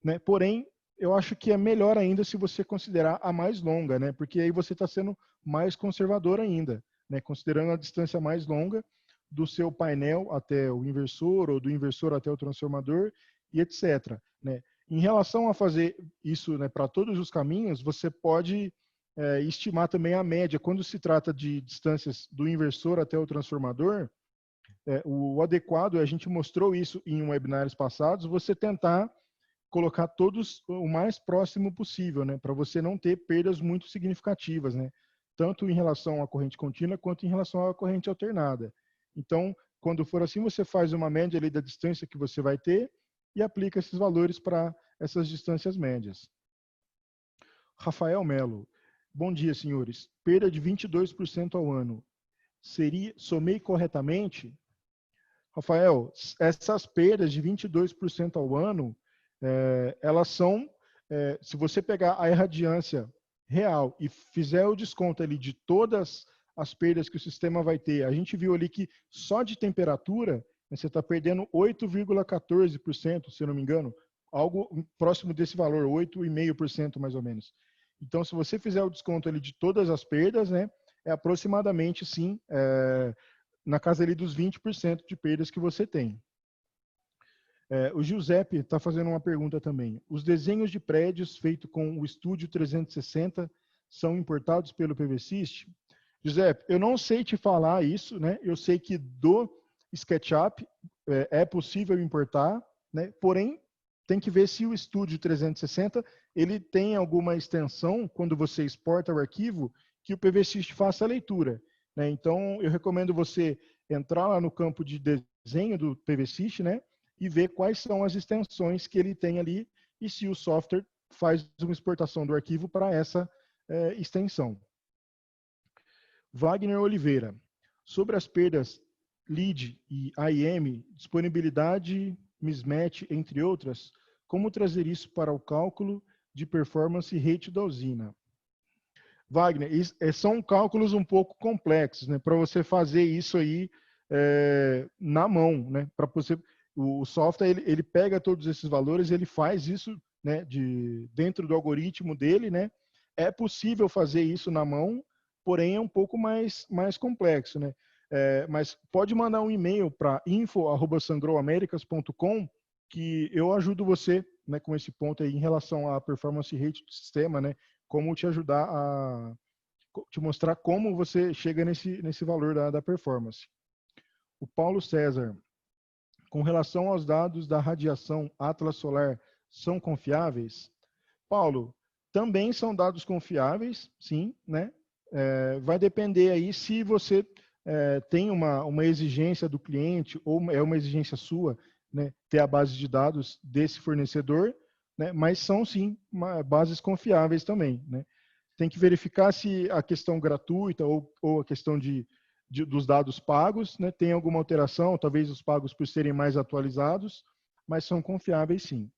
né? Porém, eu acho que é melhor ainda se você considerar a mais longa, né? Porque aí você está sendo mais conservador ainda, né? Considerando a distância mais longa do seu painel até o inversor ou do inversor até o transformador e etc. Né? Em relação a fazer isso, né, para todos os caminhos, você pode estimar também a média. Quando se trata de distâncias do inversor até o transformador, o adequado, a gente mostrou isso em webinários passados, você tentar colocar todos o mais próximo possível, né, para você não ter perdas muito significativas, né, tanto em relação à corrente contínua quanto em relação à corrente alternada. Então, quando for assim, você faz uma média ali da distância que você vai ter e aplica esses valores para essas distâncias médias. Rafael Melo. Bom dia, senhores. Perda de 22% ao ano. Somei corretamente? Rafael, essas perdas de 22% ao ano, elas são, se você pegar a irradiância real e fizer o desconto ali de todas as perdas que o sistema vai ter, a gente viu ali que só de temperatura, você está perdendo 8,14%, se eu não me engano, algo próximo desse valor, 8,5% mais ou menos. Então, se você fizer o desconto ali de todas as perdas, né, é aproximadamente, sim, na casa ali dos 20% de perdas que você tem. O Giuseppe está fazendo uma pergunta também. Os desenhos de prédios feitos com o Estúdio 360 são importados pelo PVSys? Giuseppe, eu não sei te falar isso, né? Eu sei que do SketchUp é possível importar, né? Porém, tem que ver se o Estúdio 360 ele tem alguma extensão, quando você exporta o arquivo, que o PVSys faça a leitura. Né? Então, eu recomendo você entrar lá no campo de desenho do PVSys, né? E ver quais são as extensões que ele tem ali e se o software faz uma exportação do arquivo para essa extensão. Wagner Oliveira. Sobre as perdas LEED e AIM, disponibilidade, mismatch, entre outras, como trazer isso para o cálculo de performance rate da usina? Wagner, são cálculos um pouco complexos, né? Para você fazer isso aí na mão, né? Para você, o software ele pega todos esses valores, ele faz isso, né? Dentro do algoritmo dele, né? É possível fazer isso na mão, porém é um pouco mais complexo, né? Mas pode mandar um e-mail para info@sangroamericas.com que eu ajudo você, né, com esse ponto aí em relação à performance rate do sistema, né? Como te ajudar a te mostrar como você chega nesse valor da performance. O Paulo César, com relação aos dados da radiação Atlas Solar, são confiáveis? Paulo, também são dados confiáveis, sim, né? Vai depender aí se você tem uma exigência do cliente ou é uma exigência sua, né, ter a base de dados desse fornecedor, né, mas são sim bases confiáveis também, né? Tem que verificar se a questão gratuita ou a questão dos dados pagos, né, tem alguma alteração, talvez os pagos por serem mais atualizados, mas são confiáveis sim.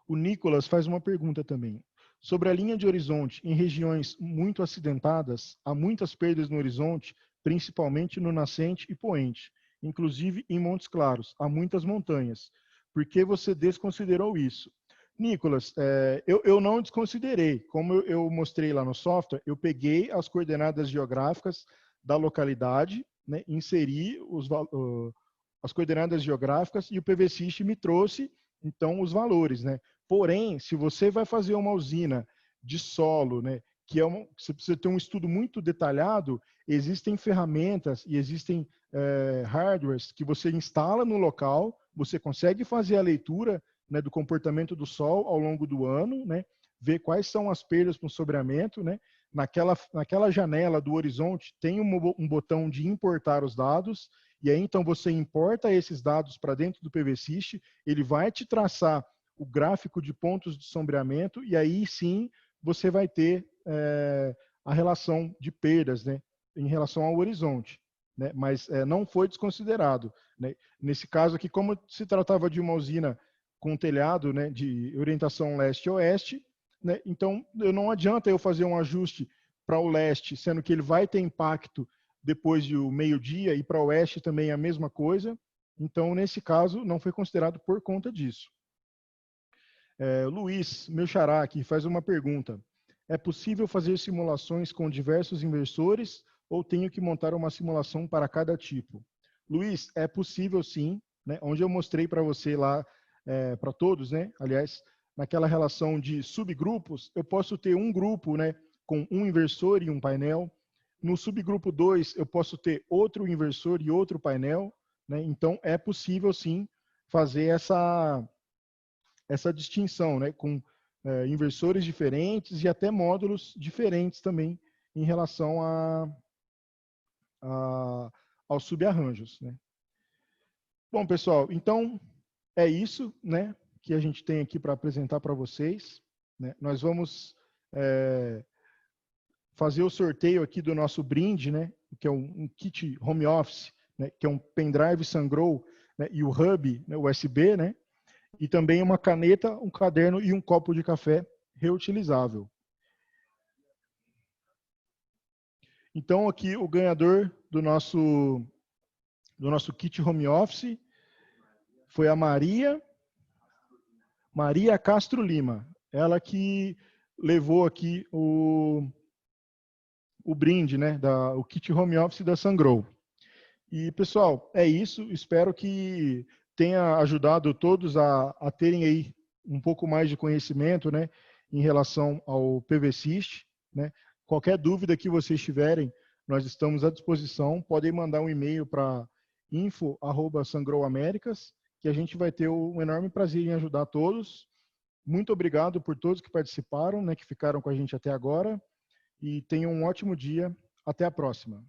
O Nicolas faz uma pergunta também. Sobre a linha de horizonte, em regiões muito acidentadas, há muitas perdas no horizonte, principalmente no nascente e poente, inclusive em Montes Claros, há muitas montanhas. Por que você desconsiderou isso? Nicolas, eu não desconsiderei. Como eu mostrei lá no software, eu peguei as coordenadas geográficas da localidade, né, inseri as coordenadas geográficas e o PVSys me trouxe, então, os valores, né? Porém, se você vai fazer uma usina de solo, né, que você precisa ter um estudo muito detalhado, existem ferramentas e existem hardwares que você instala no local, você consegue fazer a leitura, né, do comportamento do sol ao longo do ano, né, ver quais são as perdas com sombreamento, né? Naquela janela do horizonte tem um botão de importar os dados, e aí então você importa esses dados para dentro do PVSys, ele vai te traçar o gráfico de pontos de sombreamento, e aí sim você vai ter a relação de perdas, né, em relação ao horizonte, né, mas não foi desconsiderado, né. Nesse caso aqui, como se tratava de uma usina com telhado, né, de orientação leste-oeste, né, então não adianta eu fazer um ajuste para o leste, sendo que ele vai ter impacto depois do meio-dia, e para o oeste também a mesma coisa. Então, nesse caso, não foi considerado por conta disso. Luiz, meu xará aqui, faz uma pergunta. É possível fazer simulações com diversos inversores ou tenho que montar uma simulação para cada tipo? Luiz, é possível sim, né? Onde eu mostrei para você lá, para todos, né? Aliás, naquela relação de subgrupos, eu posso ter um grupo, né, com um inversor e um painel. No subgrupo 2, eu posso ter outro inversor e outro painel, né? Então, é possível sim fazer essa distinção, né, com inversores diferentes e até módulos diferentes também em relação aos subarranjos, né. Bom, pessoal, então é isso, né, que a gente tem aqui para apresentar para vocês, né. Nós vamos fazer o sorteio aqui do nosso brinde, né, que é um kit home office, né, que é um pendrive SunGrow, né, e o hub, né, USB, né, e também uma caneta, um caderno e um copo de café reutilizável. Então, aqui o ganhador do nosso kit home office foi a Maria Castro Lima. Ela que levou aqui o brinde, né, o kit home office da SunGrow. E, pessoal, é isso. Espero que tenha ajudado todos a terem aí um pouco mais de conhecimento, né, em relação ao PVSys, né. Qualquer dúvida que vocês tiverem, nós estamos à disposição. Podem mandar um e-mail para info@sungrowaméricas, que a gente vai ter um enorme prazer em ajudar todos. Muito obrigado por todos que participaram, né, que ficaram com a gente até agora. E tenham um ótimo dia. Até a próxima.